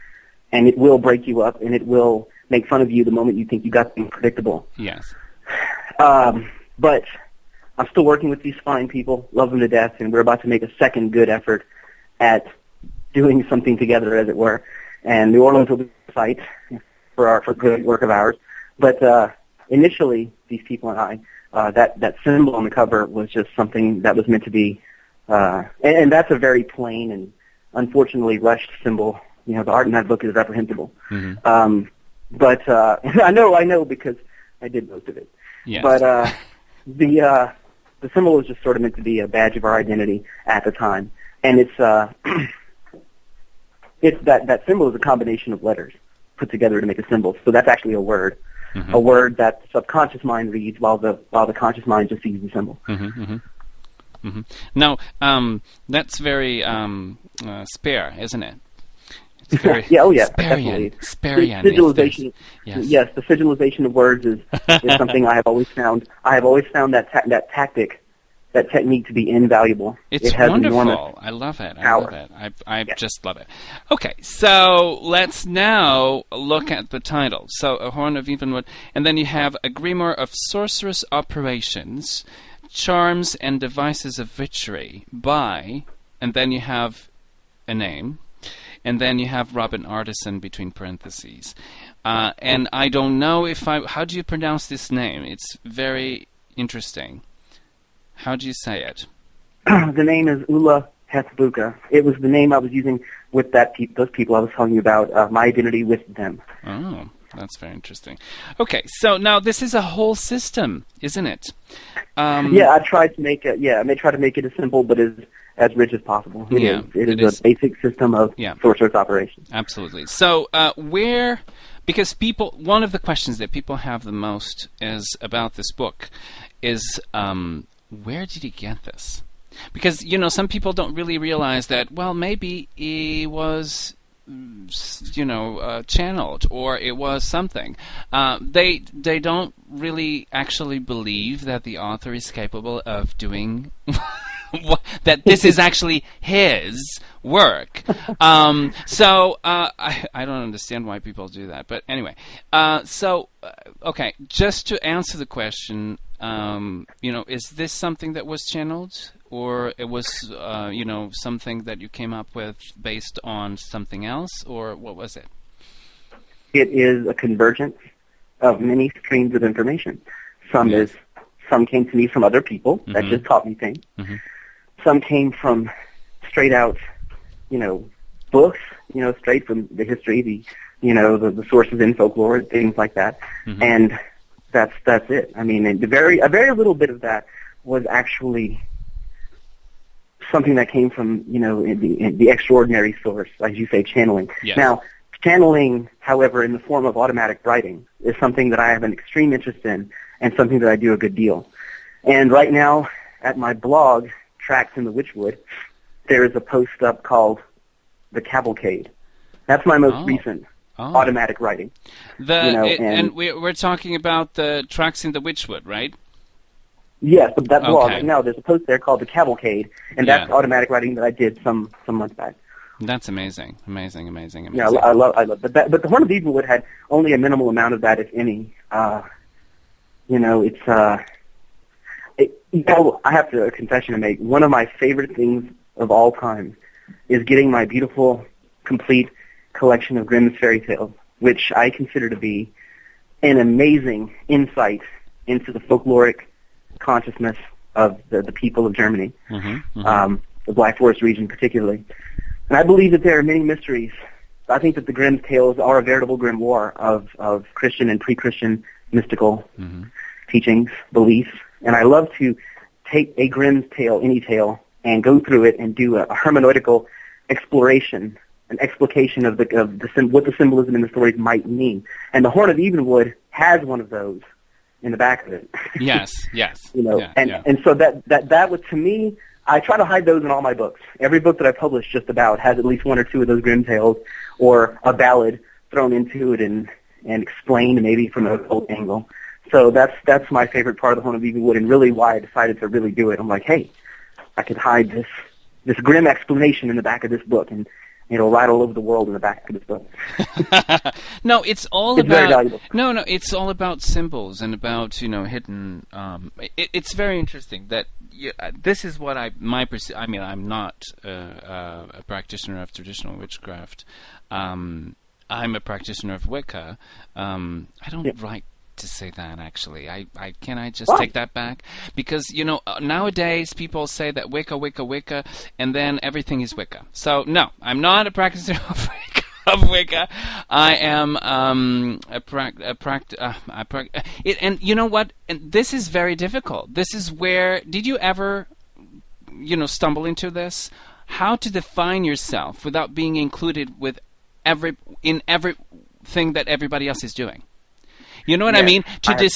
it will break you up, and it will make fun of you the moment you think you got something predictable. Yes. But I'm still working with these fine people, love them to death, and we're about to make a second good effort at doing something together, as it were. And New Orleans will be the site for good work of ours. But initially, these people and I, that symbol on the cover was just something that was meant to be, and that's a very plain and unfortunately rushed symbol. The art in that book is reprehensible. But I know because I did most of it. Yes. But the symbol was just sort of meant to be a badge of our identity at the time, and it's that symbol is a combination of letters put together to make a symbol. So that's actually a word that the subconscious mind reads while the conscious mind just sees the symbol. Now, that's very spare, isn't it? It's very definitely. Sparian. Sigilization. Yes, the sigilization of words is something I have always found. I have always found that technique to be invaluable. It's it has wonderful. Enormous I love it. power. I just love it. Okay, so let's now look at the title. So, A Horn of Evenwood, and then you have A Grimoire of Sorcerous Operations, Charms and Devices of Witchery by, and then you have a name, and then you have Robin Artisson between parentheses. And I don't know how do you pronounce this name? It's very interesting. How do you say it? The name is Ula Hethbuka. It was the name I was using with those people I was telling you about, my identity with them. Oh, that's very interesting. Okay, so now this is a whole system, isn't it? I tried to make it. Yeah, I may try to make it as simple, but as rich as possible. It is a basic system of sorcerous operations. Absolutely. So because one of the questions that people have the most is about this book is, where did he get this? Because, some people don't really realize that, well, maybe he was, channeled, or it was something. They don't really actually believe that the author is capable of doing that this is actually his work. So I don't understand why people do that. But anyway, okay, just to answer the question, is this something that was channeled, or it was, something that you came up with based on something else, or what was it? It is a convergence of many streams of information. Some came to me from other people that just taught me things. Some came from straight out, books, straight from the history, the sources in folklore, things like that. And that's it. I mean, a very little bit of that was actually something that came from, the extraordinary source, as you say, channeling. Yes. Now, channeling, however, in the form of automatic writing is something that I have an extreme interest in, and something that I do a good deal. And right now, at my blog, Tracks in the Witchwood, there is a post up called The Cavalcade. That's my most recent automatic writing. And we're talking about the Tracks in the Witchwood, right? Yes, but that blog. Okay. No, there's a post there called The Cavalcade, and that's automatic writing that I did some months back. That's amazing. Yeah, I love. But the Horn of Evenwood had only a minimal amount of that, if any. I have a confession to make. One of my favorite things of all time is getting my beautiful, complete collection of Grimm's fairy tales, which I consider to be an amazing insight into the folkloric consciousness of the people of Germany. the Black Forest region particularly. And I believe that there are many mysteries. I think that the Grimm's tales are a veritable grimoire of Christian and pre-Christian mystical teachings, beliefs. And I love to take a Grimm's tale, any tale, and go through it and do a hermeneutical exploration, an explication of what the symbolism in the stories might mean. And the Horn of Evenwood has one of those in the back of it. Yes. And so that was, to me, I try to hide those in all my books. Every book that I publish just about has at least one or two of those Grimm tales or a ballad thrown into it and explained maybe from an occult angle. So that's my favorite part of the Horn of Evenwood, and really why I decided to really do it. I'm like, hey, I could hide this Grimm explanation in the back of this book, and it'll ride all over the world in the back of this book. No, it's very valuable. No, it's all about symbols and about hidden. It's very interesting that this is what I'm not a practitioner of traditional witchcraft. I'm a practitioner of Wicca. I don't like to say that, actually. Can I just take that back? Because nowadays people say that Wicca, and then everything is Wicca. So no, I'm not a practitioner of Wicca. I am and you know what? And this is very difficult. This is where, did you ever stumble into this? How to define yourself without being included with in everything that everybody else is doing. You know what I mean? I have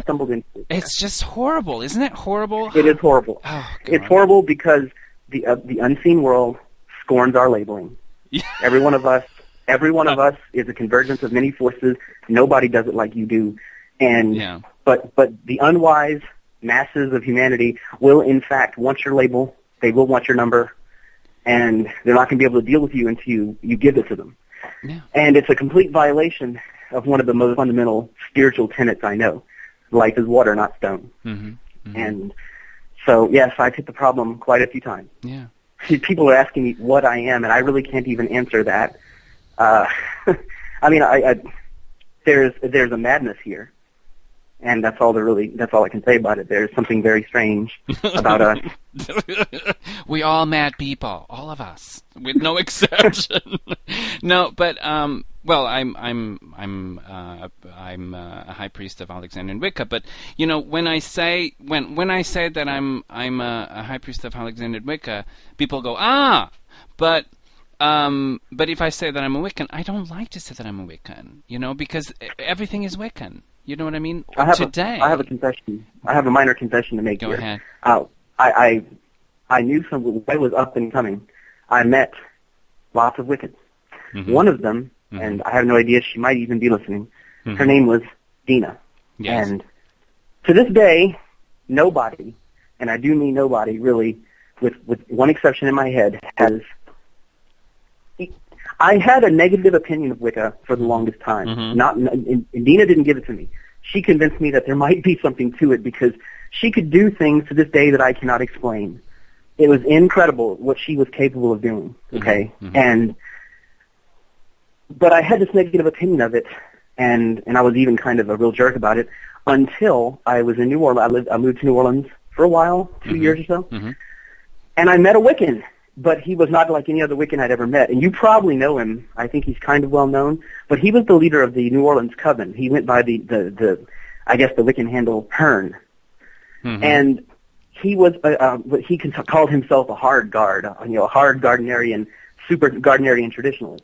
stumbled into it. It's just horrible, isn't it? Horrible. It is horrible. Oh, it's horrible because the unseen world scorns our labeling. Yeah. Every one of us is a convergence of many forces. Nobody does it like you do, but the unwise masses of humanity will, in fact, want your label. They will want your number, and they're not going to be able to deal with you until you give it to them. Yeah. And it's a complete violation of one of the most fundamental spiritual tenets I know. Life is water, not stone. And so, yes, I've hit the problem quite a few times. Yeah. People are asking me what I am, and I really can't even answer that. There's a madness here, and that's all I can say about it. There's something very strange about us. We all mad people, all of us, with no exception. No, but well, I'm a high priest of Alexandrian Wicca. But when I say that I'm a high priest of Alexandrian Wicca, people go, but if I say that I'm a Wiccan, I don't like to say that I'm a Wiccan, because everything is Wiccan. You know what I mean? I have a confession. I have a minor confession to make Go here. ahead. I knew when I was up and coming, I met lots of Wiccans. One of them, and I have no idea, she might even be listening, her name was Dina. Yes. And to this day, nobody, and I do mean nobody, really, with one exception in my head, I had a negative opinion of Wicca for the longest time. And Dina didn't give it to me. She convinced me that there might be something to it because she could do things to this day that I cannot explain. It was incredible what she was capable of doing. Okay, but I had this negative opinion of it, and I was even kind of a real jerk about it until I was in New Orleans. I moved to New Orleans for a while, 2 years or so, and I met a Wiccan. But he was not like any other Wiccan I'd ever met. And you probably know him. I think he's kind of well known. But he was the leader of the New Orleans Coven. He went by the I guess the Wiccan handle Hearn. And he was he called himself a hard guard, a hard Gardnerian, super Gardnerian traditionalist.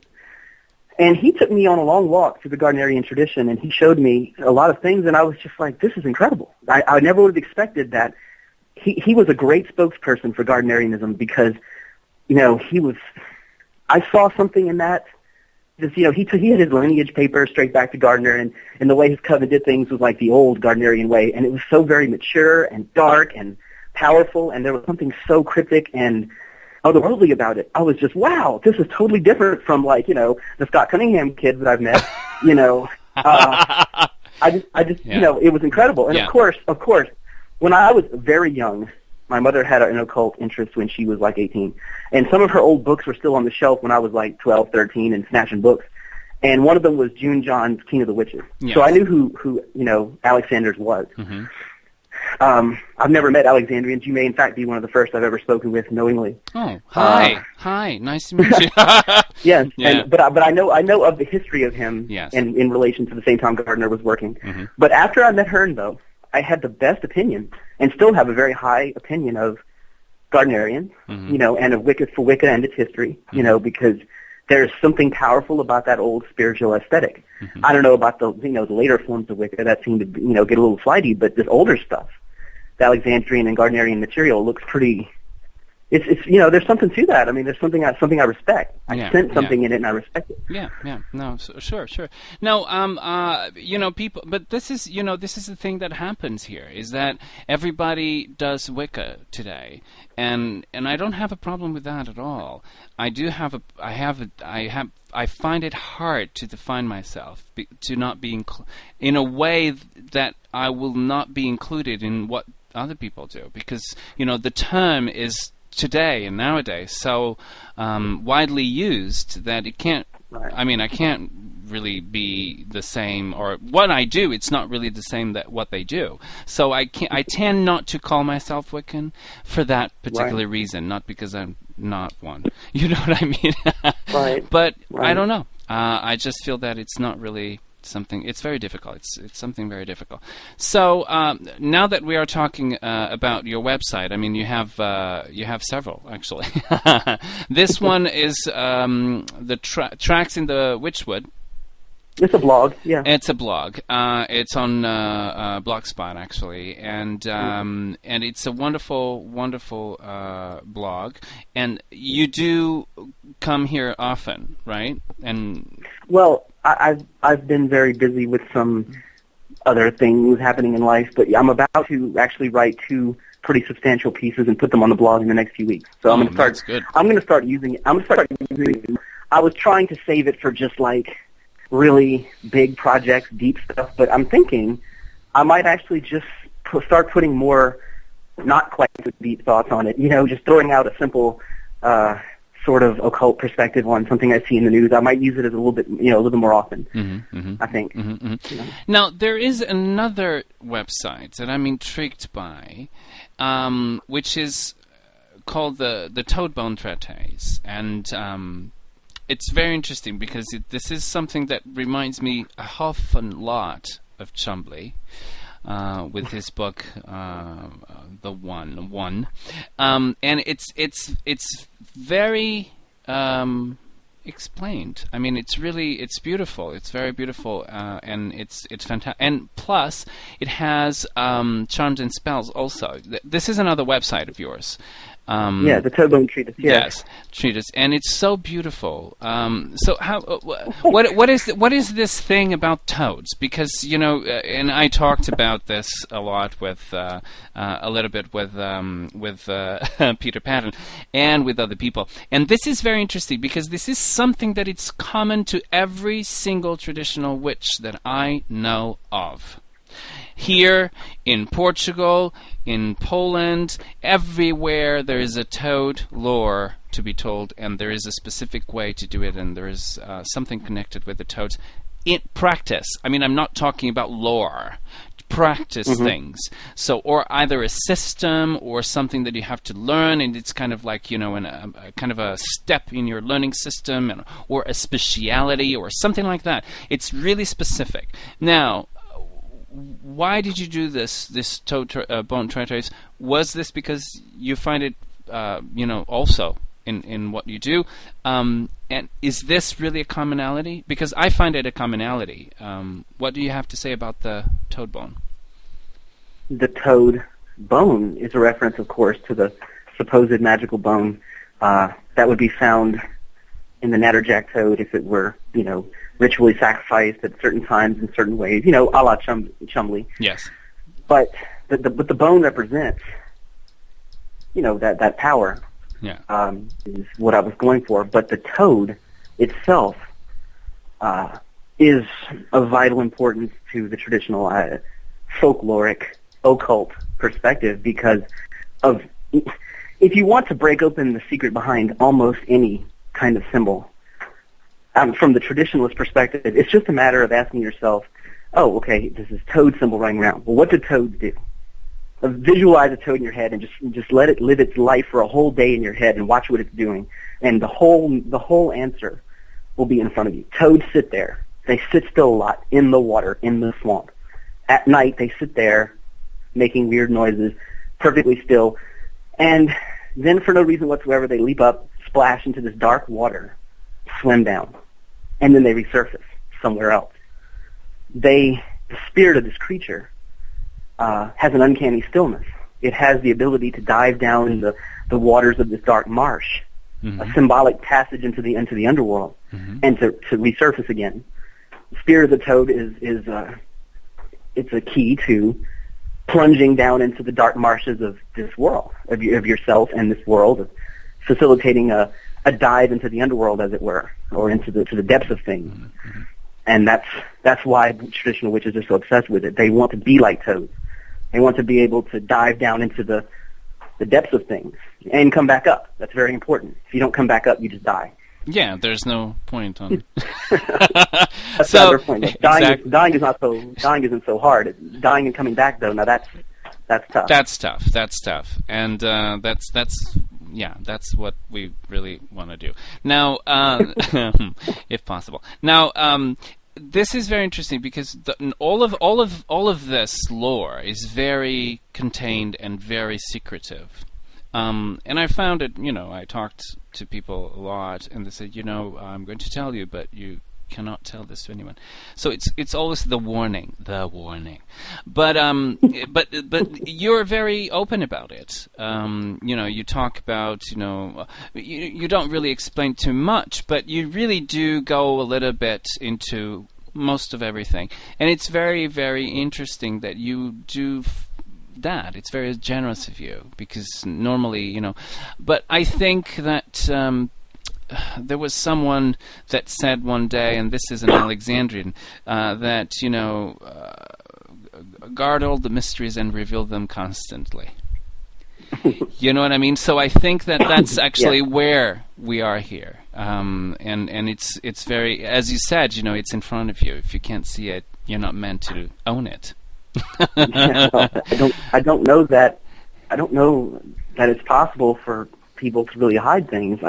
And he took me on a long walk through the Gardnerian tradition, and he showed me a lot of things, and I was just like, this is incredible. I never would have expected that. He was a great spokesperson for Gardnerianism because I saw something in that. Just, he had his lineage paper straight back to Gardner, and the way his coven did things was like the old Gardnerian way, and it was so very mature and dark and powerful, and there was something so cryptic and otherworldly about it. I was just, wow, this is totally different from the Scott Cunningham kids that I've met. I just it was incredible. And of course, when I was very young, my mother had an occult interest when she was like 18. And some of her old books were still on the shelf when I was like 12, 13 and snatching books. And one of them was June John's King of the Witches. Yes. So I knew who Alexander's was. I've never met Alexandrians. You may, in fact, be one of the first I've ever spoken with knowingly. Oh, hi. Hi, nice to meet you. Yes, Yeah. but I know of the history of him, Yes. and in relation to the same time Gardner was working. But after I met Hearn, though, I had the best opinion, and still have a very high opinion of Gardnerian, and of Wicca for Wicca and its history, because there's something powerful about that old spiritual aesthetic. I don't know about the the later forms of Wicca that seem to get a little flighty, but this older stuff, the Alexandrian and Gardnerian material looks pretty. It's there's something to that. I mean, there's something I respect. I sense something in it, and I respect it. Yeah. No, sure. No, people. But this is the thing that happens here is that everybody does Wicca today, and I don't have a problem with that at all. I find it hard to define myself, to not be in a way that I will not be included in what other people do, because the term is today and nowadays so widely used that it can't. Right. I mean, I can't really be the same, or what I do, it's not really the same that what they do. So I tend not to call myself Wiccan for that particular reason, not because I'm not one. You know what I mean? Right. But Right. I don't know. I just feel that it's not really something. It's very difficult. It's something very difficult. So now that we are talking about your website, I mean, you have several actually. This one is the Tracks in the Witchwood. It's a blog, yeah. It's a blog. It's on Blogspot actually, and it's a wonderful blog. And you do come here often, right? And Well, I've been very busy with some other things happening in life, but I'm about to actually write 2 pretty substantial pieces and put them on the blog in the next few weeks. So I'm going to start. That's good. I'm going to start using it. I was trying to save it for just like really big projects, deep stuff, but I'm thinking I might actually just start putting more, not quite so deep thoughts on it. Just throwing out a simple. Sort of occult perspective on something I see in the news. I might use it as a little bit more often. I think. Now there is another website that I'm intrigued by, which is called the Toadbone Treatise, and it's very interesting because this is something that reminds me a half a lot of Chumley. With his book, The One, and it's very explained. I mean, it's beautiful. It's very beautiful, and it's fantastic. And plus, it has charms and spells also. This is another website of yours. The Toadbone Treatise. Yes, treatise, and it's so beautiful. So how? What is this thing about toads? Because and I talked about this a lot with a little bit with Peter Patton and with other people, and this is very interesting because this is something that it's common to every single traditional witch that I know of. Here, in Portugal, in Poland, everywhere there is a toad lore to be told, and there is a specific way to do it, and there is something connected with the toads. In practice, I mean, I'm not talking about lore. Practice things. So, or either a system or something that you have to learn, and it's kind of like, kind of a step in your learning system, or a speciality or something like that. It's really specific. Now, why did you do this Toadbone Treatise? Was this because you find it, also in what you do? And is this really a commonality? Because I find it a commonality. What do you have to say about the toad bone? The toad bone is a reference, of course, to the supposed magical bone that would be found in the natterjack toad if it were, ritually sacrificed at certain times in certain ways, a la Chumley. Yes. But the bone represents, that power. Yeah. Is what I was going for. But the toad itself is of vital importance to the traditional folkloric occult perspective because of if you want to break open the secret behind almost any kind of symbol, from the traditionalist perspective, it's just a matter of asking yourself, oh, okay, this is toad symbol running around. Well, what do toads do? visualize a toad in your head and just let it live its life for a whole day in your head and watch what it's doing, and the whole answer will be in front of you. Toads sit there. They sit still a lot in the water, in the swamp. At night, they sit there making weird noises, perfectly still, and then for no reason whatsoever, they leap up, splash into this dark water, swim down, and then they resurface somewhere else. The spirit of this creature has an uncanny stillness. It has the ability to dive down in the waters of this dark marsh, a symbolic passage into the underworld, and to resurface again. The spirit of the toad it's a key to plunging down into the dark marshes of this world, of yourself and this world, of facilitating a dive into the underworld, as it were, or into the depths of things. And that's why traditional witches are so obsessed with it. They want to be like toads. They want to be able to dive down into the depths of things and come back up. That's very important. If you don't come back up, you just die. Yeah, there's no point on. That's So, another point. Dying, exactly. dying isn't so hard. Dying and coming back, though, now that's tough. That's tough, and that's what we really want to do. Now, if possible. Now, this is very interesting because all of this lore is very contained and very secretive. And I found it, I talked to people a lot, and they said, I'm going to tell you, but you cannot tell this to anyone. So it's always the warning. But you're very open about it. You talk about, you don't really explain too much, but you really do go a little bit into most of everything. And it's very, very interesting that you do that. It's very generous of you, because normally, but I think that there was someone that said one day, and this is an Alexandrian, that, guard all the mysteries and reveal them constantly. You know what I mean? So I think that that's actually where we are here. And it's very, as you said, it's in front of you. If you can't see it, you're not meant to own it. I don't know that it's possible for people to really hide things.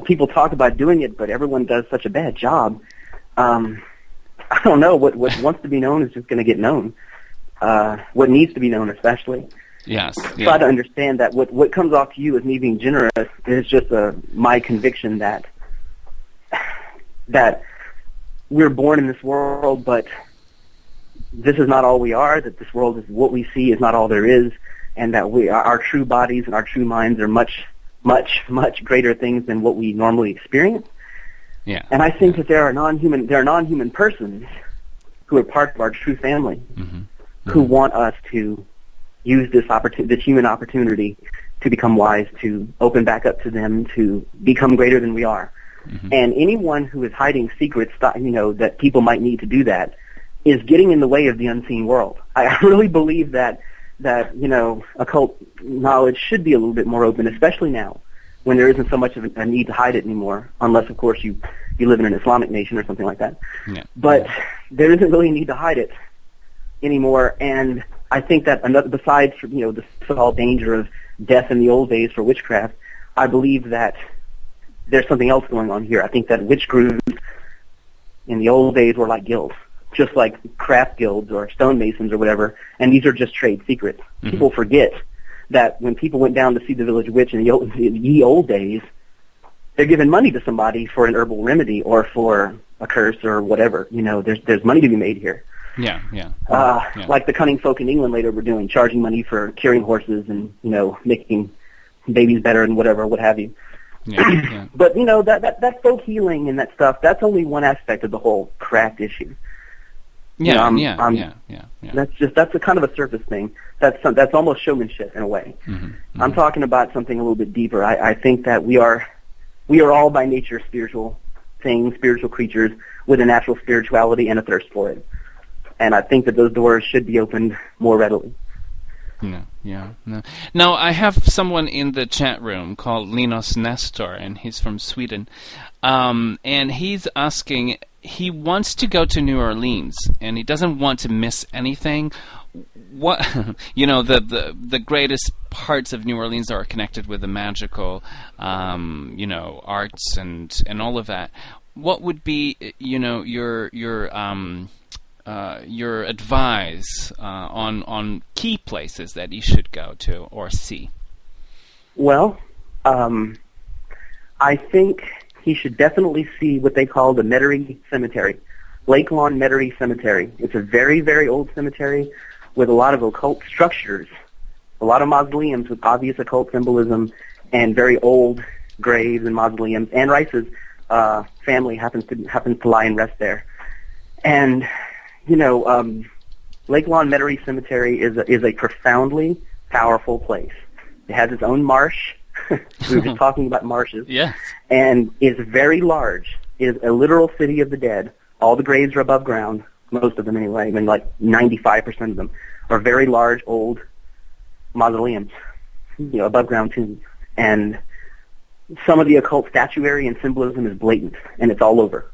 People talk about doing it, but everyone does such a bad job. I don't know. What wants to be known is just going to get known. What needs to be known, especially. Yes. Yeah. Try to understand that what comes off to you as me being generous is just my conviction that we're born in this world, but this is not all we are, that this world is what we see is not all there is, and that our true bodies and our true minds are much, much, much greater things than what we normally experience. Yeah. And I think that there are non-human persons who are part of our true family who want us to use this human opportunity to become wise, to open back up to them, to become greater than we are. And anyone who is hiding secrets, that people might need to do that, is getting in the way of the unseen world. I really believe that occult knowledge should be a little bit more open, especially now, when there isn't so much of a need to hide it anymore, unless, of course, you live in an Islamic nation or something like that. Yeah. But there isn't really a need to hide it anymore, and I think that besides, the so-called danger of death in the old days for witchcraft, I believe that there's something else going on here. I think that witch groups in the old days were like guilds, just like craft guilds or stonemasons or whatever, and these are just trade secrets. People forget that when people went down to see the village witch in the old days, they're giving money to somebody for an herbal remedy or for a curse or whatever. There's money to be made here. Yeah. Like the cunning folk in England later were doing, charging money for curing horses and, making babies better and whatever, what have you. Yeah. But, that folk healing and that stuff, that's only one aspect of the whole craft issue. Yeah. That's a kind of a surface thing. That's almost showmanship in a way. I'm talking about something a little bit deeper. I think that we are all by nature spiritual things, spiritual creatures with a natural spirituality and a thirst for it. And I think that those doors should be opened more readily. Yeah. Now, I have someone in the chat room called Linus Nestor, and he's from Sweden. And he's asking, he wants to go to New Orleans, and he doesn't want to miss anything. what the greatest parts of New Orleans are connected with the magical, arts and all of that. What would be your advice on key places that you should go to or see? Well, I think he should definitely see what they call the Metairie Cemetery, Lake Lawn Metairie Cemetery. It's a very, very old cemetery with a lot of occult structures, a lot of mausoleums with obvious occult symbolism, and very old graves and mausoleums. Anne Rice's family happens to lie and rest there. And Lake Lawn Metairie Cemetery is a profoundly powerful place. It has its own marsh. We were just talking about marshes. Yes. And is very large. It is a literal city of the dead. All the graves are above ground, most of them anyway, I mean like 95% of them are very large, old mausoleums, above ground tombs. And some of the occult statuary and symbolism is blatant, and it's all over.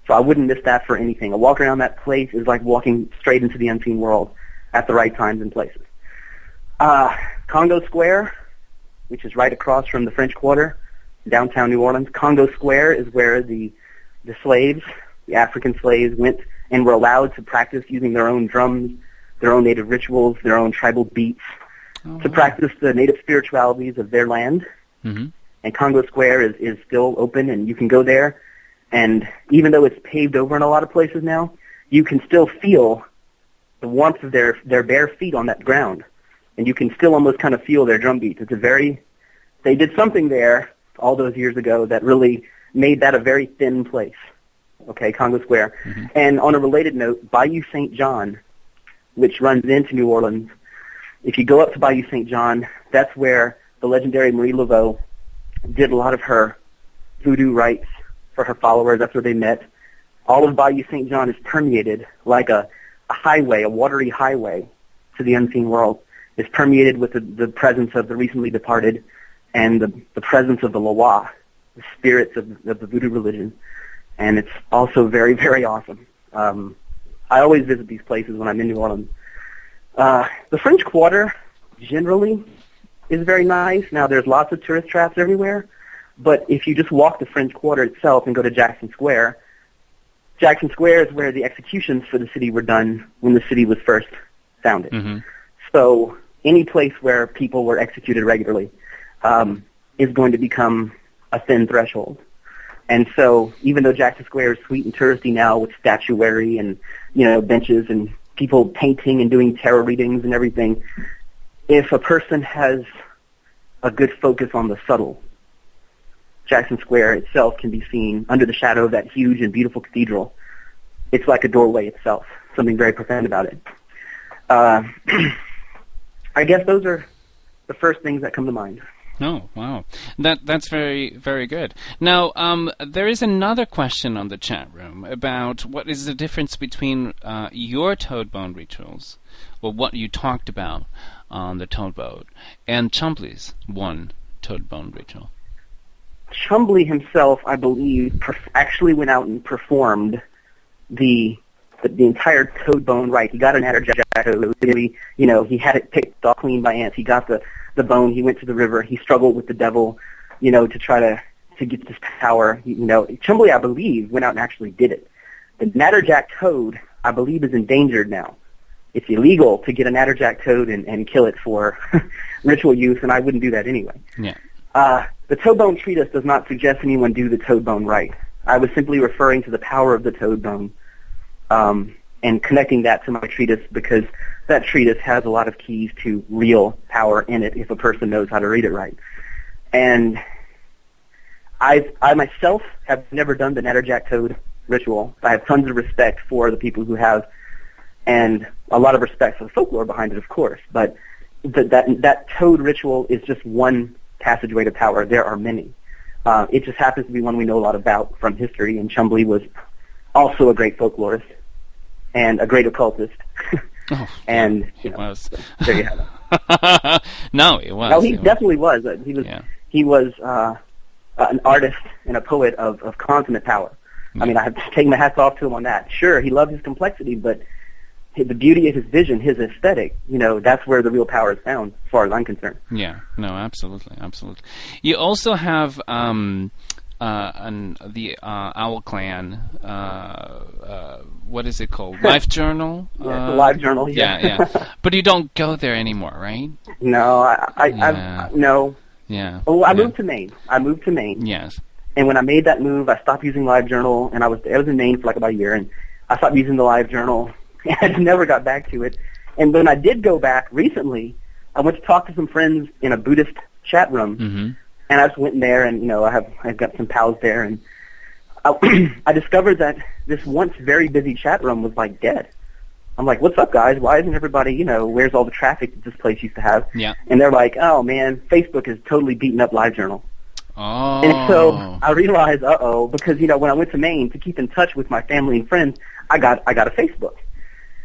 So I wouldn't miss that for anything. A walk around that place is like walking straight into the unseen world at the right times and places. Congo Square, which is right across from the French Quarter, downtown New Orleans. Congo Square is where the slaves, the African slaves, went and were allowed to practice using their own drums, their own native rituals, their own tribal beats, to practice the native spiritualities of their land. Mm-hmm. And Congo Square is still open, and you can go there. And even though it's paved over in a lot of places now, you can still feel the warmth of their bare feet on that ground. And you can still almost kind of feel their drum beats. They did something there all those years ago that really made that a very thin place. Okay, Congo Square. Mm-hmm. And on a related note, Bayou St. John, which runs into New Orleans, if you go up to Bayou St. John, that's where the legendary Marie Laveau did a lot of her voodoo rites for her followers. That's where they met. All of Bayou St. John is permeated like a highway, a watery highway to the unseen world. It's permeated with the presence of the recently departed and the presence of the Loa, the spirits of the voodoo religion. And it's also very, very awesome. I always visit these places when I'm in New Orleans. The French Quarter generally is very nice. Now, there's lots of tourist traps everywhere, but if you just walk the French Quarter itself and go to Jackson Square is where the executions for the city were done when the city was first founded. Mm-hmm. So any place where people were executed regularly is going to become a thin threshold. And so even though Jackson Square is sweet and touristy now with statuary and, benches and people painting and doing tarot readings and everything, if a person has a good focus on the subtle, Jackson Square itself can be seen under the shadow of that huge and beautiful cathedral. It's like a doorway itself, something very profound about it. I guess those are the first things that come to mind. Oh, wow. That's very, very good. Now, there is another question on the chat room about what is the difference between your toad bone rituals, or what you talked about on the toad bone, and Chumbley's one toad bone ritual. Chumbley himself, I believe, actually went out and performed the entire toad bone rite. He got an atterjack toad. He had it picked all clean by ants. He got the bone. He went to the river. He struggled with the devil, to try to get this power. Chumbley, I believe, went out and actually did it. The natterjack toad, I believe, is endangered now. It's illegal to get a natterjack toad and kill it for ritual use, and I wouldn't do that anyway. Yeah. The toad bone treatise does not suggest anyone do the toad bone rite. I was simply referring to the power of the toad bone and connecting that to my treatise because that treatise has a lot of keys to real power in it if a person knows how to read it right. And I myself have never done the natterjack toad ritual. I have tons of respect for the people who have, and a lot of respect for the folklore behind it, of course. But that toad ritual is just one passageway to power. There are many. It just happens to be one we know a lot about from history, and Chumbley was also a great folklorist and a great occultist. Oh, and he was. There you have it. No, he was. No, he definitely was. He was an artist and a poet of consummate power. I mean, I have to take my hats off to him on that. Sure, he loved his complexity, but the beauty of his vision, his aesthetic, that's where the real power is found, as far as I'm concerned. Yeah, no, absolutely. You also have the Owl Clan. What is it called? Life Journal. Yeah, the Live Journal. Yeah. But you don't go there anymore, right? No, no. Yeah. Oh, I moved to Maine. Yes. And when I made that move, I stopped using Live Journal, and I was in Maine for like about a year, and I stopped using the Live Journal, and I never got back to it. And when I did go back recently, I went to talk to some friends in a Buddhist chat room, and I just went in there, and I've got some pals there, and I discovered that this once very busy chat room was like dead. I'm like, what's up, guys? Why isn't everybody, where's all the traffic that this place used to have? Yeah. And they're like, oh man, Facebook has totally beaten up Live Journal. Oh. And so I realized, because when I went to Maine to keep in touch with my family and friends, I got a Facebook.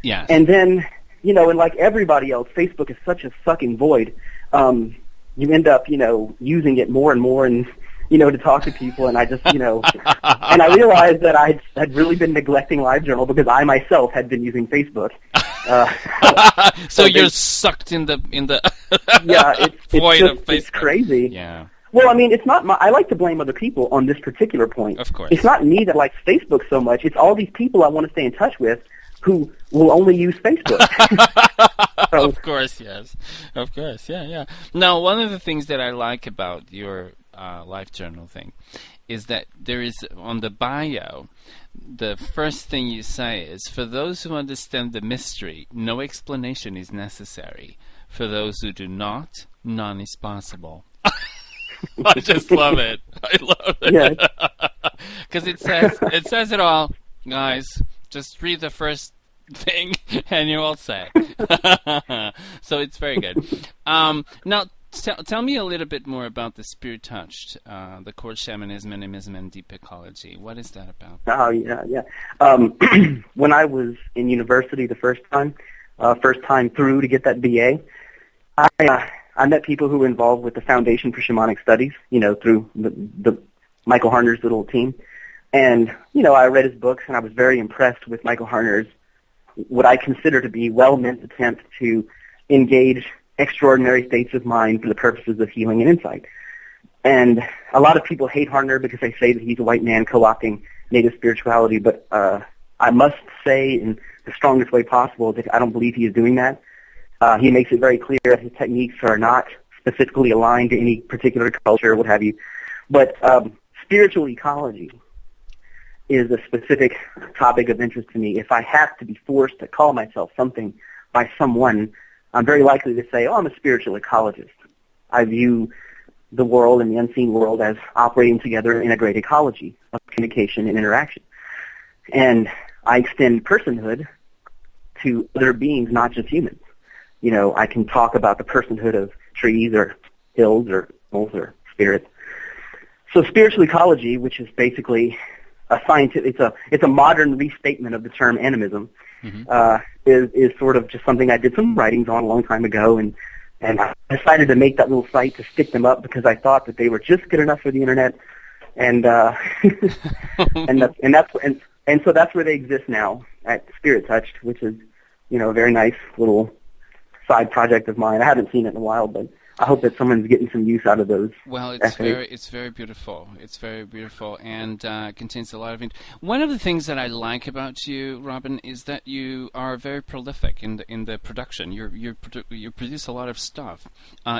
Yes. And then, and like everybody else, Facebook is such a sucking void. You end up, using it more and more, and to talk to people, and I just, and I realized that I had really been neglecting Live Journal because I myself had been using Facebook. So you're sucked in the yeah, void of Facebook. It's crazy. Yeah. Well, I mean, it's not I like to blame other people on this particular point. Of course. It's not me that likes Facebook so much. It's all these people I want to stay in touch with who will only use Facebook. So, of course, yes. Of course, yeah. Now, one of the things that I like about your Life Journal thing is that there is, on the bio, the first thing you say is, for those who understand the mystery, no explanation is necessary. For those who do not, none is possible. I just love it. I love it. Yeah. Because it says it all, guys. Just read the first thing and you're all set. So it's very good. Now, tell me a little bit more about the Spirit Touched, the core shamanism, animism, and deep ecology. What is that about? Oh, yeah. When I was in university the first time through to get that BA, I met people who were involved with the Foundation for Shamanic Studies, through the Michael Harner's little team. And, I read his books, and I was very impressed with Michael Harner's, what I consider to be well-meant attempt to engage extraordinary states of mind for the purposes of healing and insight. And a lot of people hate Harner because they say that he's a white man co-opting native spirituality, but I must say in the strongest way possible that I don't believe he is doing that. He makes it very clear that his techniques are not specifically aligned to any particular culture, what have you. But spiritual ecology is a specific topic of interest to me. If I have to be forced to call myself something by someone, I'm very likely to say, I'm a spiritual ecologist. I view the world and the unseen world as operating together in a great ecology of communication and interaction. And I extend personhood to other beings, not just humans. I can talk about the personhood of trees or hills or animals or spirits. So spiritual ecology, which is basically a scientific, it's a modern restatement of the term animism, is sort of just something I did some writings on a long time ago, and I decided to make that little site to stick them up because I thought that they were just good enough for the internet, and so that's where they exist now at Spirit Touched, which is a very nice little side project of mine. I haven't seen it in a while, but I hope that someone's getting some use out of those. Well, it's very beautiful. It's very beautiful, and contains a lot of. One of the things that I like about you, Robin, is that you are very prolific in the production. You produce a lot of stuff.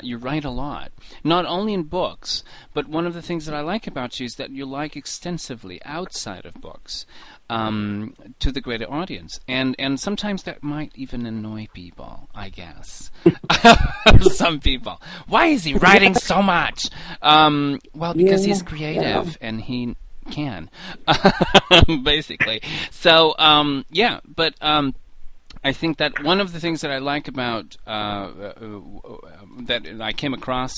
You write a lot, not only in books, but one of the things that I like about you is that you like extensively outside of books. To the greater audience, and sometimes that might even annoy people, I guess. Some people. Why is he writing so much? Well, because he's creative and he can, basically. So, but I think that one of the things that I like about that I came across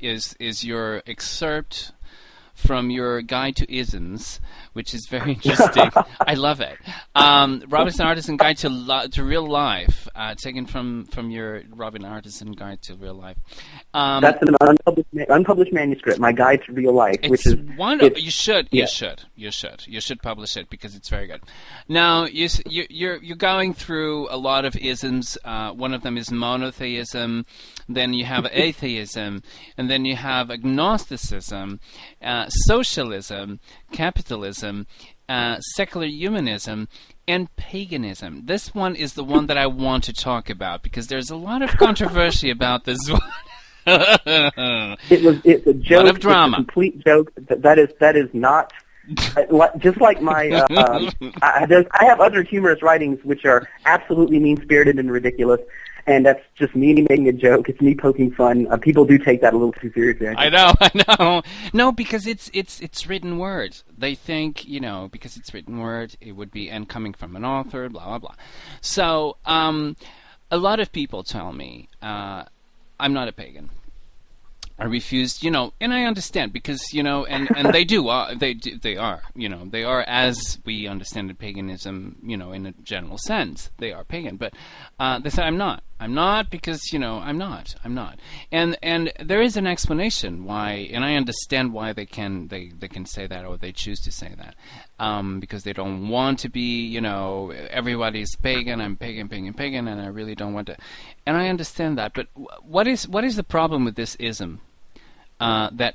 is your excerpt from your guide to isms, which is very interesting. I love it. Robinson Artisan Guide to Real Life, taken from your Robin Artisan Guide to Real Life. That's an unpublished manuscript, my Guide to Real Life, which is wonderful. You should publish it because it's very good. Now you're going through a lot of isms. One of them is monotheism. Then you have atheism, and then you have agnosticism, socialism, capitalism, secular humanism, and paganism. This one is the one that I want to talk about because there's a lot of controversy about this one. It's a joke. A lot of drama. It's a complete joke. That is not. Just like my, I have other humorous writings which are absolutely mean-spirited and ridiculous, and that's just me making a joke. It's me poking fun. People do take that a little too seriously. I know. No, because it's written word. They think, because it's written word, it would be, and coming from an author, blah, blah, blah. So, a lot of people tell me, I'm not a pagan. I refused, and I understand because, and they are, as we understand it, paganism, in a general sense, they are pagan. But they say, I'm not because, I'm not. And there is an explanation why, and I understand why they can say that or they choose to say that. Because they don't want to be, everybody's pagan, I'm pagan, and I really don't want to. And I understand that. But what is the problem with this ism? That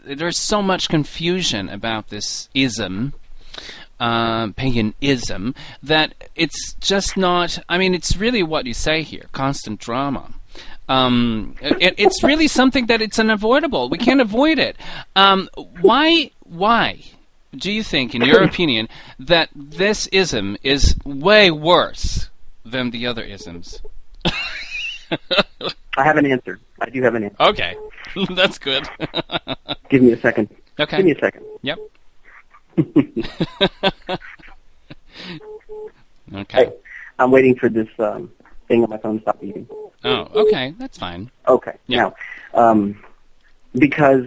there's so much confusion about this ism, paganism, that it's just not. I mean, it's really what you say here: constant drama. It's really something that it's unavoidable. We can't avoid it. Why do you think, in your opinion, that this ism is way worse than the other isms? I have an answer. I do have an answer. Okay. That's good. Give me a second. Okay. Give me a second. Yep. Okay. Hey, I'm waiting for this thing on my phone to stop beeping. Oh, okay. That's fine. Okay. Yeah. Now, because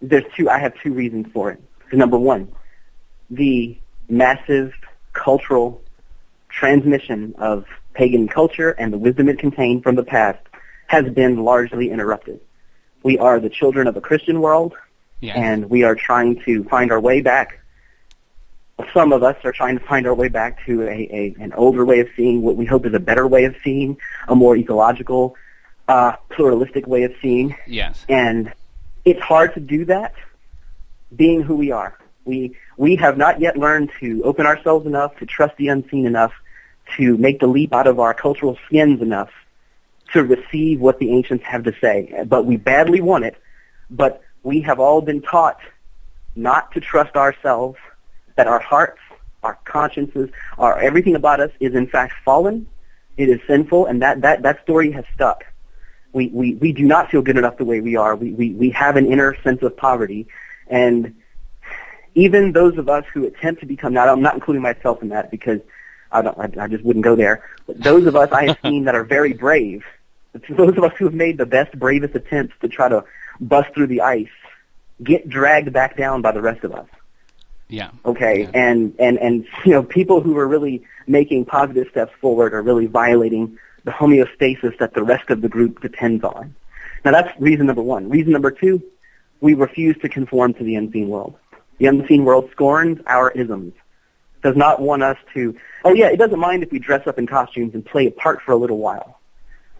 I have two reasons for it. Number one, the massive cultural transmission of pagan culture and the wisdom it contained from the past has been largely interrupted. We are the children of a Christian world, yes. And we are trying to find our way back. Some of us are trying to find our way back to an older way of seeing, what we hope is a better way of seeing, a more ecological, pluralistic way of seeing. Yes. And it's hard to do that being who we are. We have not yet learned to open ourselves enough, to trust the unseen enough, to make the leap out of our cultural skins enough to receive what the ancients have to say. But we badly want it, but we have all been taught not to trust ourselves, that our hearts, our consciences, everything about us is in fact fallen, it is sinful, and that story has stuck. We do not feel good enough the way we are. We have an inner sense of poverty, and even those of us who attempt to become, now I'm not including myself in that because I just wouldn't go there. But those of us I have seen that are very brave, those of us who have made the bravest attempts to try to bust through the ice, get dragged back down by the rest of us. Yeah. Okay. Yeah. And people who are really making positive steps forward are really violating the homeostasis that the rest of the group depends on. Now that's reason number one. Reason number two, we refuse to conform to the unseen world. The unseen world scorns our isms. Does not want us to, it doesn't mind if we dress up in costumes and play a part for a little while.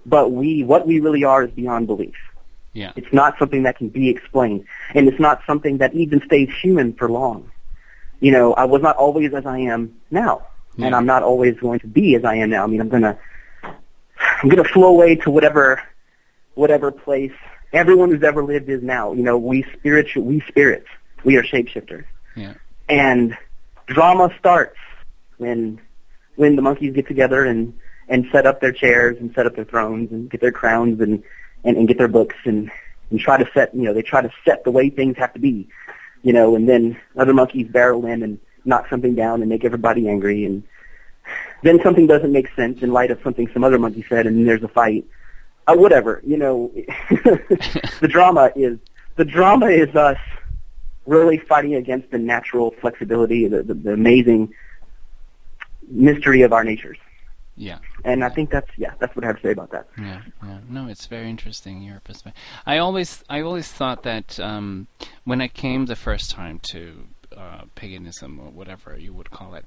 But what we really are is beyond belief. Yeah. It's not something that can be explained. And it's not something that even stays human for long. I was not always as I am now. Yeah. And I'm not always going to be as I am now. I mean, I'm gonna flow away to whatever place everyone who's ever lived is now. We spirits, we are shapeshifters. Yeah. And drama starts when the monkeys get together and set up their chairs and set up their thrones and get their crowns and get their books and try to set, they try to set the way things have to be, and then other monkeys barrel in and knock something down and make everybody angry, and then something doesn't make sense in light of something some other monkey said, and then there's a fight. whatever, the drama is us really fighting against the natural flexibility, the amazing mystery of our natures. Yeah. And I think that's what I have to say about that. Yeah. No, it's very interesting, your perspective. I always thought that when I came the first time to paganism, or whatever you would call it,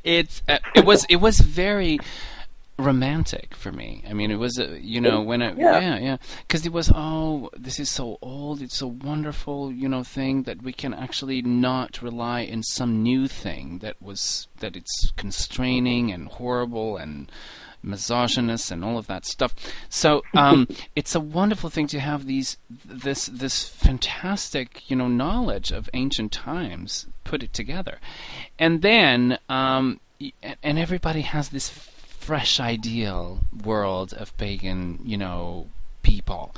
it was very romantic for me. I mean, it was because it was, this is so old, it's so wonderful, thing that we can actually not rely in some new thing that it's constraining and horrible and misogynist and all of that stuff. So it's a wonderful thing to have this fantastic knowledge of ancient times, put it together, and then and everybody has this fresh ideal world of pagan, people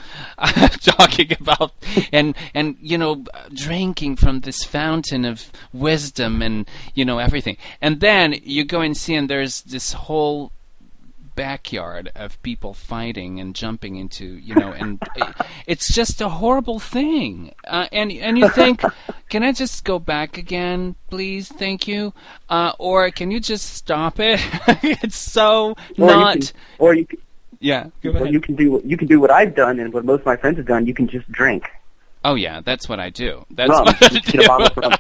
talking about and drinking from this fountain of wisdom and everything. And then you go and see, and there's this whole backyard of people fighting and jumping into, and it's just a horrible thing. And you think, can I just go back again, please? Thank you. Or can you just stop it? It's so not. Or you can do what I've done and what most of my friends have done. You can just drink. Oh yeah, that's what I do. That's rum. what I do. Get a bottle of rum.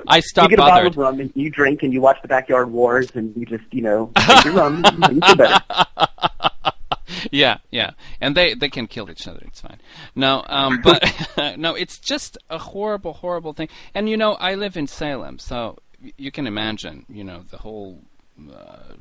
I stopped You get a bottle bothered. of rum and you drink and you watch the backyard wars and you just drink your rum and you feel better. Yeah, and they can kill each other. It's fine. No, but no, it's just a horrible, horrible thing. And I live in Salem, so you can imagine, the whole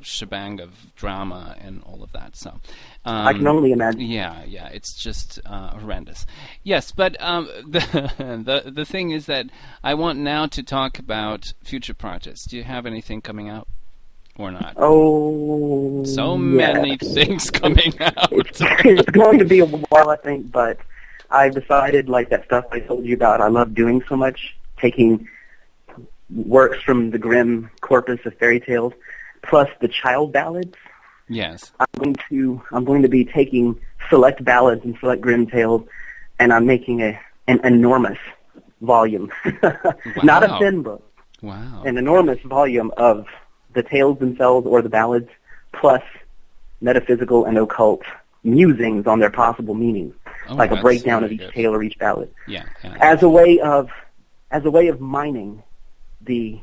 shebang of drama and all of that. So I can only imagine. Yeah, it's just horrendous. Yes, but the thing is that I want now to talk about future projects. Do you have anything coming out? Or not? Oh, so many things coming out. It's going to be a while, I think, but I've decided, like that stuff I told you about, I love doing so much, taking works from the grim corpus of fairy tales, plus the child ballads. Yes. I'm going to be taking select ballads and select grim tales, and I'm making an enormous volume, not a thin book. Wow. An enormous volume of the tales themselves or the ballads, plus metaphysical and occult musings on their possible meanings, like a breakdown of each tale or each ballad. Yeah. As a way of mining the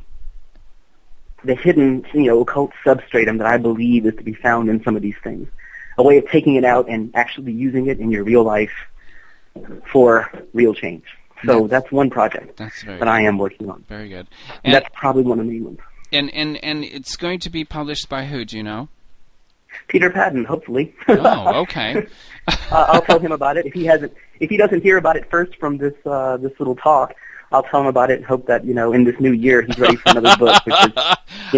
hidden, occult substratum that I believe is to be found in some of these things. A way of taking it out and actually using it in your real life for real change. So that's one project that I am working on. Very good. And that's probably one of the main ones. And it's going to be published by who, do you know? Peter Padden, hopefully. Oh, okay. I'll tell him about it. If he doesn't hear about it first from this little talk, I'll tell him about it and hope that, in this new year he's ready for another book. Which is,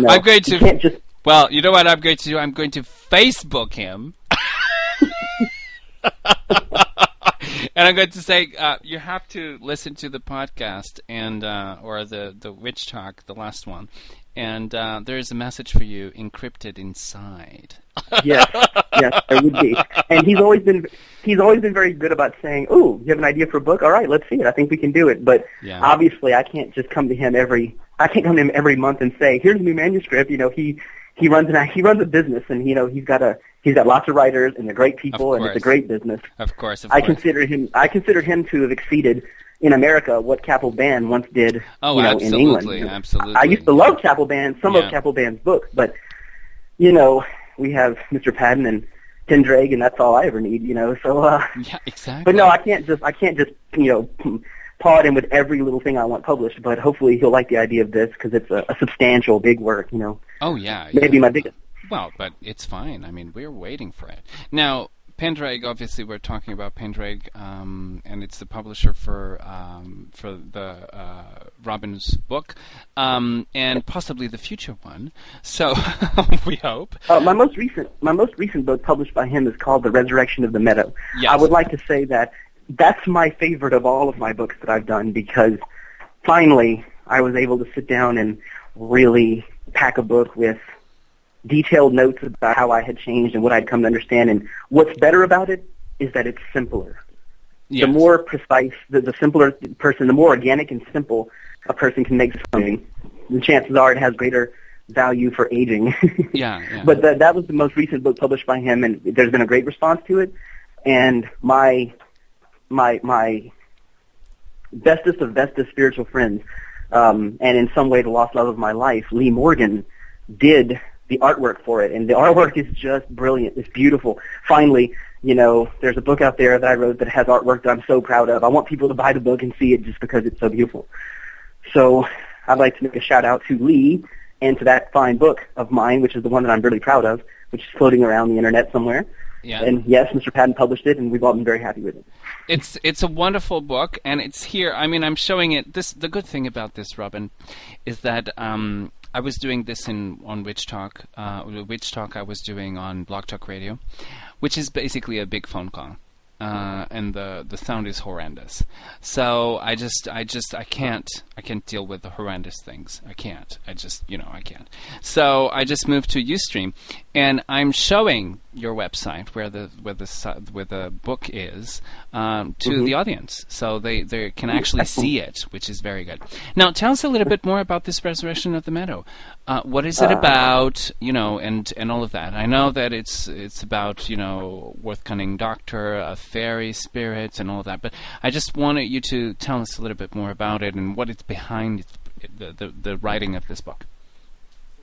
I'm going to. You can't just. Well, you know what I'm going to do? I'm going to Facebook him. And I'm going to say, you have to listen to the podcast and or the Witch Talk, the last one, and there is a message for you encrypted inside. Yes, there would be. And he's always been very good about saying, "Ooh, you have an idea for a book? All right, let's see it. I think we can do it." But obviously, I can't just come to him every month and say, "Here's a new manuscript." He runs a business, and he's got lots of writers, and they're great people, and it's a great business. Of course. I consider him to have exceeded in America what Capelban once did. In England. Absolutely. I used to love Capelban, some of Capelban's books, but we have Mr. Padden and Tindrag, and that's all I ever need. So. Yeah, exactly. But no, I can't just paw at him with every little thing I want published, but hopefully he'll like the idea of this because it's a substantial, big work, Oh, yeah. Maybe my biggest. Well, but it's fine. I mean, we're waiting for it. Now, Pendrag, obviously we're talking about Pendrag, and it's the publisher for the Robin's book, and possibly the future one. So, we hope. My most recent book published by him is called The Resurrection of the Meadow. Yes. I would like to say that's my favorite of all of my books that I've done because finally I was able to sit down and really pack a book with detailed notes about how I had changed and what I'd come to understand. And what's better about it is that it's simpler. Yes. The more precise, the simpler person, the more organic and simple a person can make something, the chances are it has greater value for aging. Yeah. But that was the most recent book published by him, and there's been a great response to it. And my bestest of bestest spiritual friends, and in some way the lost love of my life, Lee Morgan, did the artwork for it, and the artwork is just brilliant. It's beautiful. Finally, there's a book out there that I wrote that has artwork that I'm so proud of. I want people to buy the book and see it just because it's so beautiful. So I'd like to make a shout out to Lee and to that fine book of mine, which is the one that I'm really proud of, which is floating around the internet somewhere. Yeah. And yes, Mr. Patton published it, and we've all been very happy with it. It's a wonderful book, and it's here. I mean, I'm showing it. The good thing about this, Robin, is that I was doing this on Witch Talk. Witch Talk I was doing on Blog Talk Radio, which is basically a big phone call, and the sound is horrendous. So I can't deal with the horrendous things. I can't. I can't. So I just moved to Ustream, and I'm showing your website where the book is to the audience, so they can actually see it, which is very good. Now, tell us a little bit more about this Resurrection of the Meadow. What is it about? And all of that. I know that it's about Worth Cunning Doctor, a fairy spirit, and all of that. But I just wanted you to tell us a little bit more about it and what it's behind the writing of this book.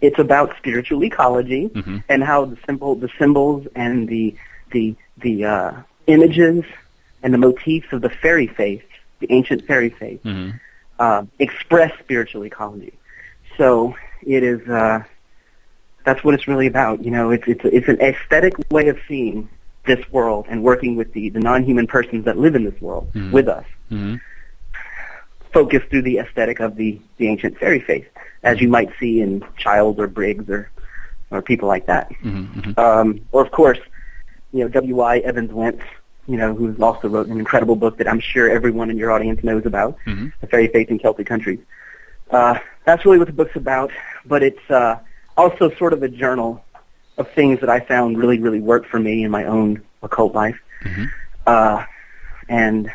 It's about spiritual ecology and how the symbols and the images and the motifs of the fairy faith, the ancient fairy faith, express spiritual ecology. So it is. That's what it's really about. It's an aesthetic way of seeing this world and working with the non-human persons that live in this world with us. Focused through the aesthetic of the ancient fairy faith, as you might see in Childs or Briggs or people like that. Or of course, W.I. Evans Wentz, who also wrote an incredible book that I'm sure everyone in your audience knows about, The Fairy Faith in Celtic Countries. That's really what the book's about, but it's also sort of a journal of things that I found really, really worked for me in my own occult life. And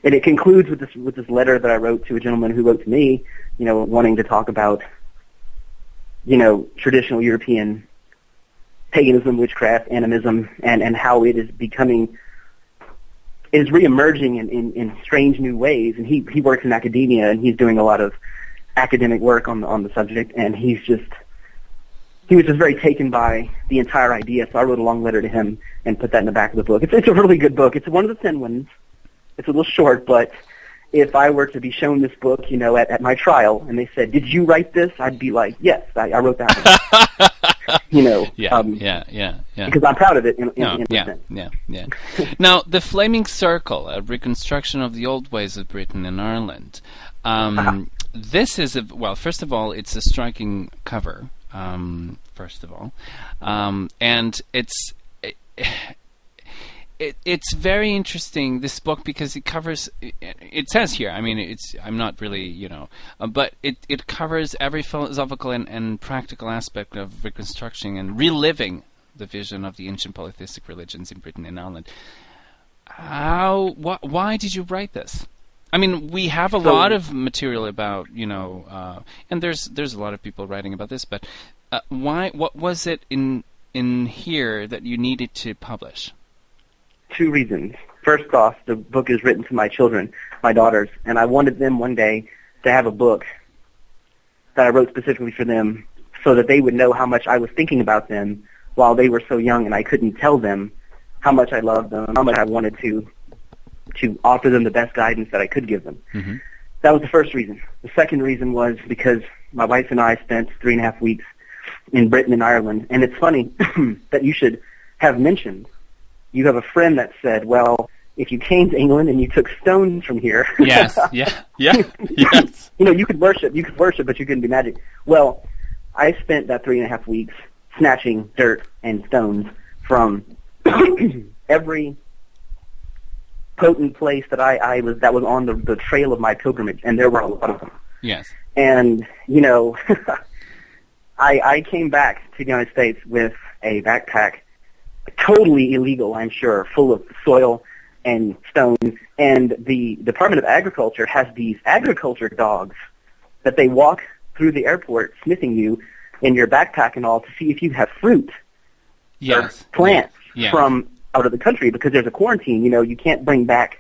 it concludes with this letter that I wrote to a gentleman who wrote to me, wanting to talk about, traditional European paganism, witchcraft, animism, and how it is reemerging in strange new ways. And he works in academia, and he's doing a lot of academic work on the subject, and he was just very taken by the entire idea. So I wrote a long letter to him and put that in the back of the book. It's a really good book. It's one of the thin ones. It's a little short, but if I were to be shown this book, at my trial, and they said, "Did you write this?" I'd be like, "Yes, I wrote that one." Because I'm proud of it. In a sense. Now, the Flaming Circle, a reconstruction of the old ways of Britain and Ireland. This is first of all, it's a striking cover. First of all, and it's very interesting, this book, because it covers. It says here. I mean, I'm not really, but it covers every philosophical and practical aspect of reconstructing and reliving the vision of the ancient polytheistic religions in Britain and Ireland. Why did you write this? I mean, we have a lot of material about, and there's a lot of people writing about this, but why? What was it in here that you needed to publish? 2 reasons. First off, the book is written to my children, my daughters, and I wanted them one day to have a book that I wrote specifically for them so that they would know how much I was thinking about them while they were so young, and I couldn't tell them how much I loved them, how much I wanted to offer them the best guidance that I could give them. That was the first reason. The second reason was because my wife and I spent 3.5 weeks in Britain and Ireland, and it's funny that you should have mentioned. You have a friend that said, well, if you came to England and you took stones from here, yes, yes, you could worship, but you couldn't do magic. Well, I spent that 3.5 weeks snatching dirt and stones from every potent place that that was on the trail of my pilgrimage, and there were a lot of them. Yes. And I came back to the United States with a backpack, totally illegal, I'm sure, full of soil and stone. And the Department of Agriculture has these agriculture dogs that they walk through the airport sniffing you in your backpack and all to see if you have fruit or plants from out of the country, because there's a quarantine. You know, you can't bring back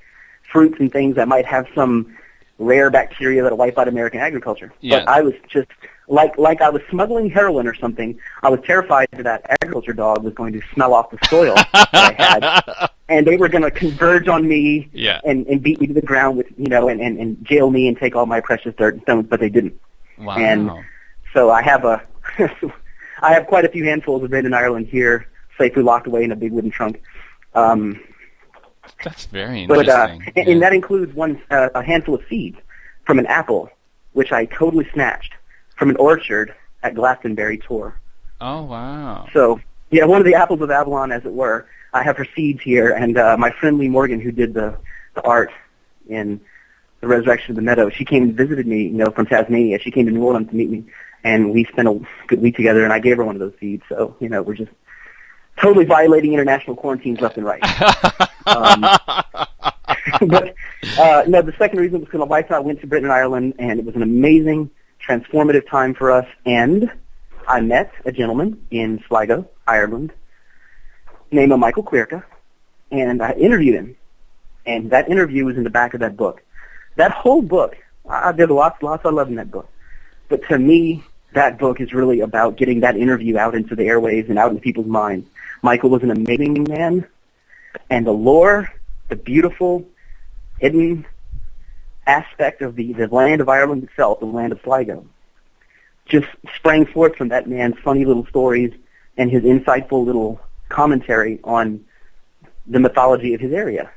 fruits and things that might have some rare bacteria that'll wipe out American agriculture. Yeah. But I was just like I was smuggling heroin or something. I was terrified that agriculture dog was going to smell off the soil that I had, and they were going to converge on me and beat me to the ground with, you know, and jail me and take all my precious dirt and stones, but they didn't. Wow. And so I have I have quite a few handfuls of it in Ireland here, safely locked away in a big wooden trunk. That's very interesting. But, and that includes a handful of seeds from an apple, which I totally snatched from an orchard at Glastonbury Tor. Oh, wow. So, yeah, one of the apples of Avalon, as it were. I have her seeds here, and my friend Lee Morgan, who did the art in The Resurrection of the Meadow, she came and visited me, you know, from Tasmania. She came to New Orleans to meet me, and we spent a good week together, and I gave her one of those seeds. So, you know, we're just totally violating international quarantines left and right. But no, the second reason was because my wife and I went to Britain and Ireland, and it was an amazing, transformative time for us. And I met a gentleman in Sligo, Ireland, named Michael Quirka, and I interviewed him. And that interview was in the back of that book. That whole book, I did lots of love in that book. But to me, that book is really about getting that interview out into the airwaves and out into people's minds. Michael was an amazing man, and the lore, the beautiful, hidden aspect of the land of Ireland itself, the land of Sligo, just sprang forth from that man's funny little stories and his insightful little commentary on the mythology of his area.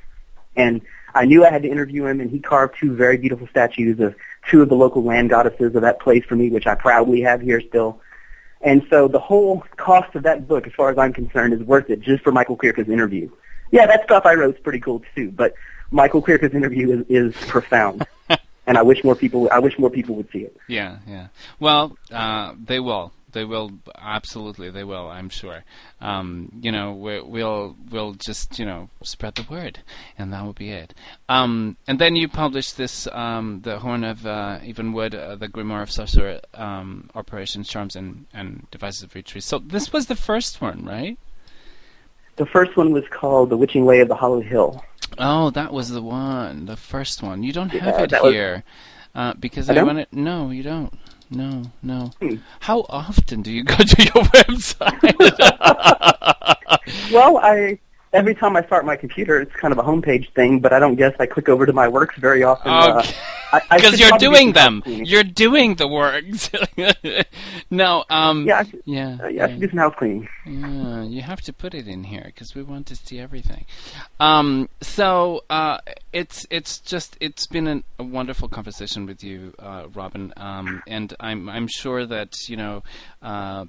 And I knew I had to interview him, and he carved two very beautiful statues of two of the local land goddesses of that place for me, which I proudly have here still. And so the whole cost of that book, as far as I'm concerned, is worth it just for Michael Quirka's interview. Yeah, that stuff I wrote is pretty cool too, but Michael Quirka's interview is profound, and I wish more people would see it. Yeah, yeah. Well, they will. They will, absolutely. They will. I'm sure. You know, we'll just, you know, spread the word, and that will be it. And then you published this, the Horn of Evenwood, the Grimoire of Sorcery, Operations, Charms, and Devices of Retreat. So this was the first one, right? The first one was called The Witching Way of the Hollow Hill. Oh, that was the one, the first one. You don't have it here, because I want it. No, you don't. No. How often do you go to your website? Well, every time I start my computer, it's kind of a homepage thing, but I don't guess I click over to my works very often. Okay. Because you're doing them. You're doing the works. No. I should do some house cleaning. Yeah, you have to put it in here because we want to see everything. So it's been a wonderful conversation with you, Robin. And I'm sure that, you know,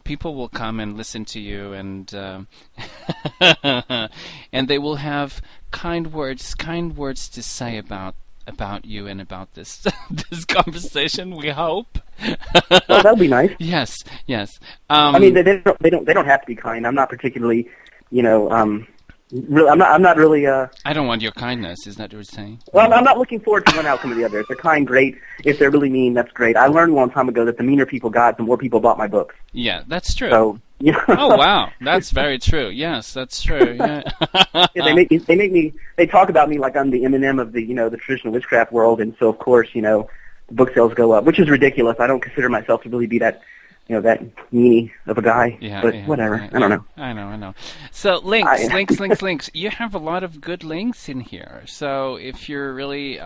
people will come and listen to you, and and they will have kind words to say about you and about this this conversation. We hope. Well, that'll be nice. Yes. I mean, they don't have to be kind. I'm not particularly, you know, really. I'm not really. I don't want your kindness. Is that what you're saying? Well, I'm not looking forward to one outcome or the other. If they're kind, great. If they're really mean, that's great. I learned a long time ago that the meaner people got, the more people bought my books. Yeah, that's true. So. Yeah. Oh wow, that's very true. Yes, that's true. Yeah. Yeah, they talk about me like I'm the Eminem of the, you know, the traditional witchcraft world, and so of course, you know, the book sales go up, which is ridiculous. I don't consider myself to really be that, you know, that meanie of a guy. Yeah, but whatever. Yeah, I don't know. I know. So links. You have a lot of good links in here. So if you're really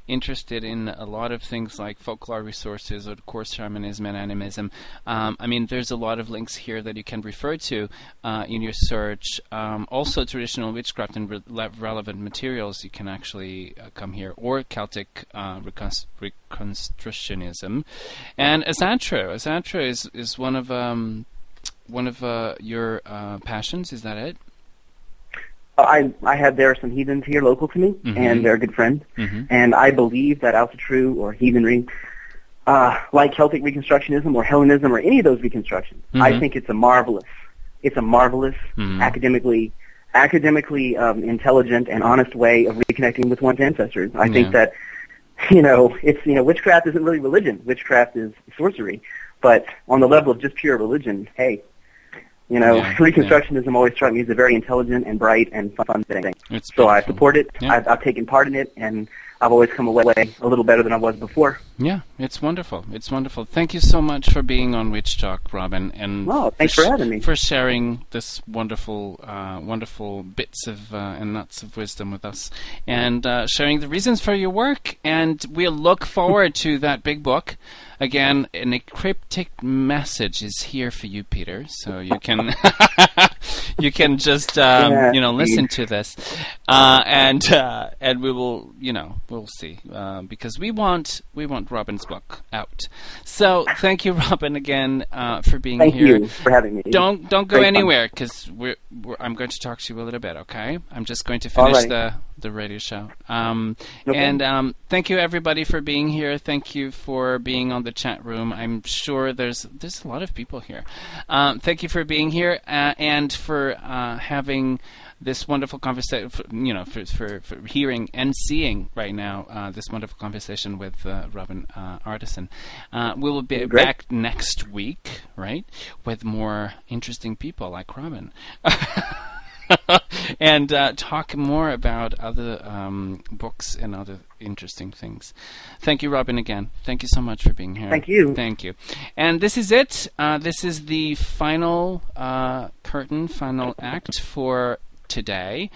interested in a lot of things like folklore resources, or of course shamanism and animism, I mean, there's a lot of links here that you can refer to in your search. Also traditional witchcraft and relevant materials, you can actually come here, or Celtic reconstructionism, and Asatru is one of your passions. Is that it? There are some heathens here local to me, and they're a good friend. And I believe that Asatru, or heathenry, like Celtic Reconstructionism or Hellenism or any of those reconstructions. I think it's a marvelous academically intelligent and honest way of reconnecting with one's ancestors. I think that, witchcraft isn't really religion. Witchcraft is sorcery. But on the level of just pure religion, hey, Reconstructionism always struck me as a very intelligent and bright and fun thing. So I support it. Yeah. I've taken part in it, and I've always come away a little better than I was before. Yeah, it's wonderful. It's wonderful. Thank you so much for being on Witch Talk, Robin, and thanks for having me. For sharing this wonderful, wonderful bits of and nuts of wisdom with us, and sharing the reasons for your work. And we'll look forward to that big book. Again, an cryptic message is here for you, Peter. So you can you can just listen to this, and we will we'll see because we want Robin's book out. So thank you, Robin, again for being here. Thank you for having me. Don't go anywhere because I'm going to talk to you a little bit. Okay, I'm just going to finish the radio show. And thank you everybody for being here. Thank you for being on the chat room. I'm sure there's a lot of people here. Thank you for being here and for having this wonderful conversation. For hearing and seeing right now this wonderful conversation with Robin Artisson. We will be back next week, right, with more interesting people like Robin. And talk more about other books and other interesting things. Thank you, Robin, again. Thank you so much for being here. Thank you. Thank you. And this is it. This is the final curtain, final act for today.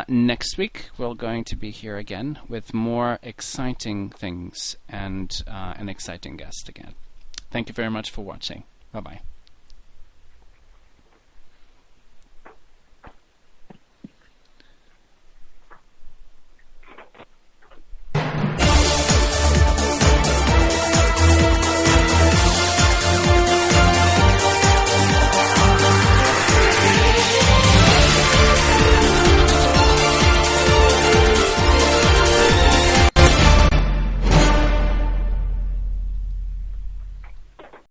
Next week, we're going to be here again with more exciting things and an exciting guest again. Thank you very much for watching. Bye-bye.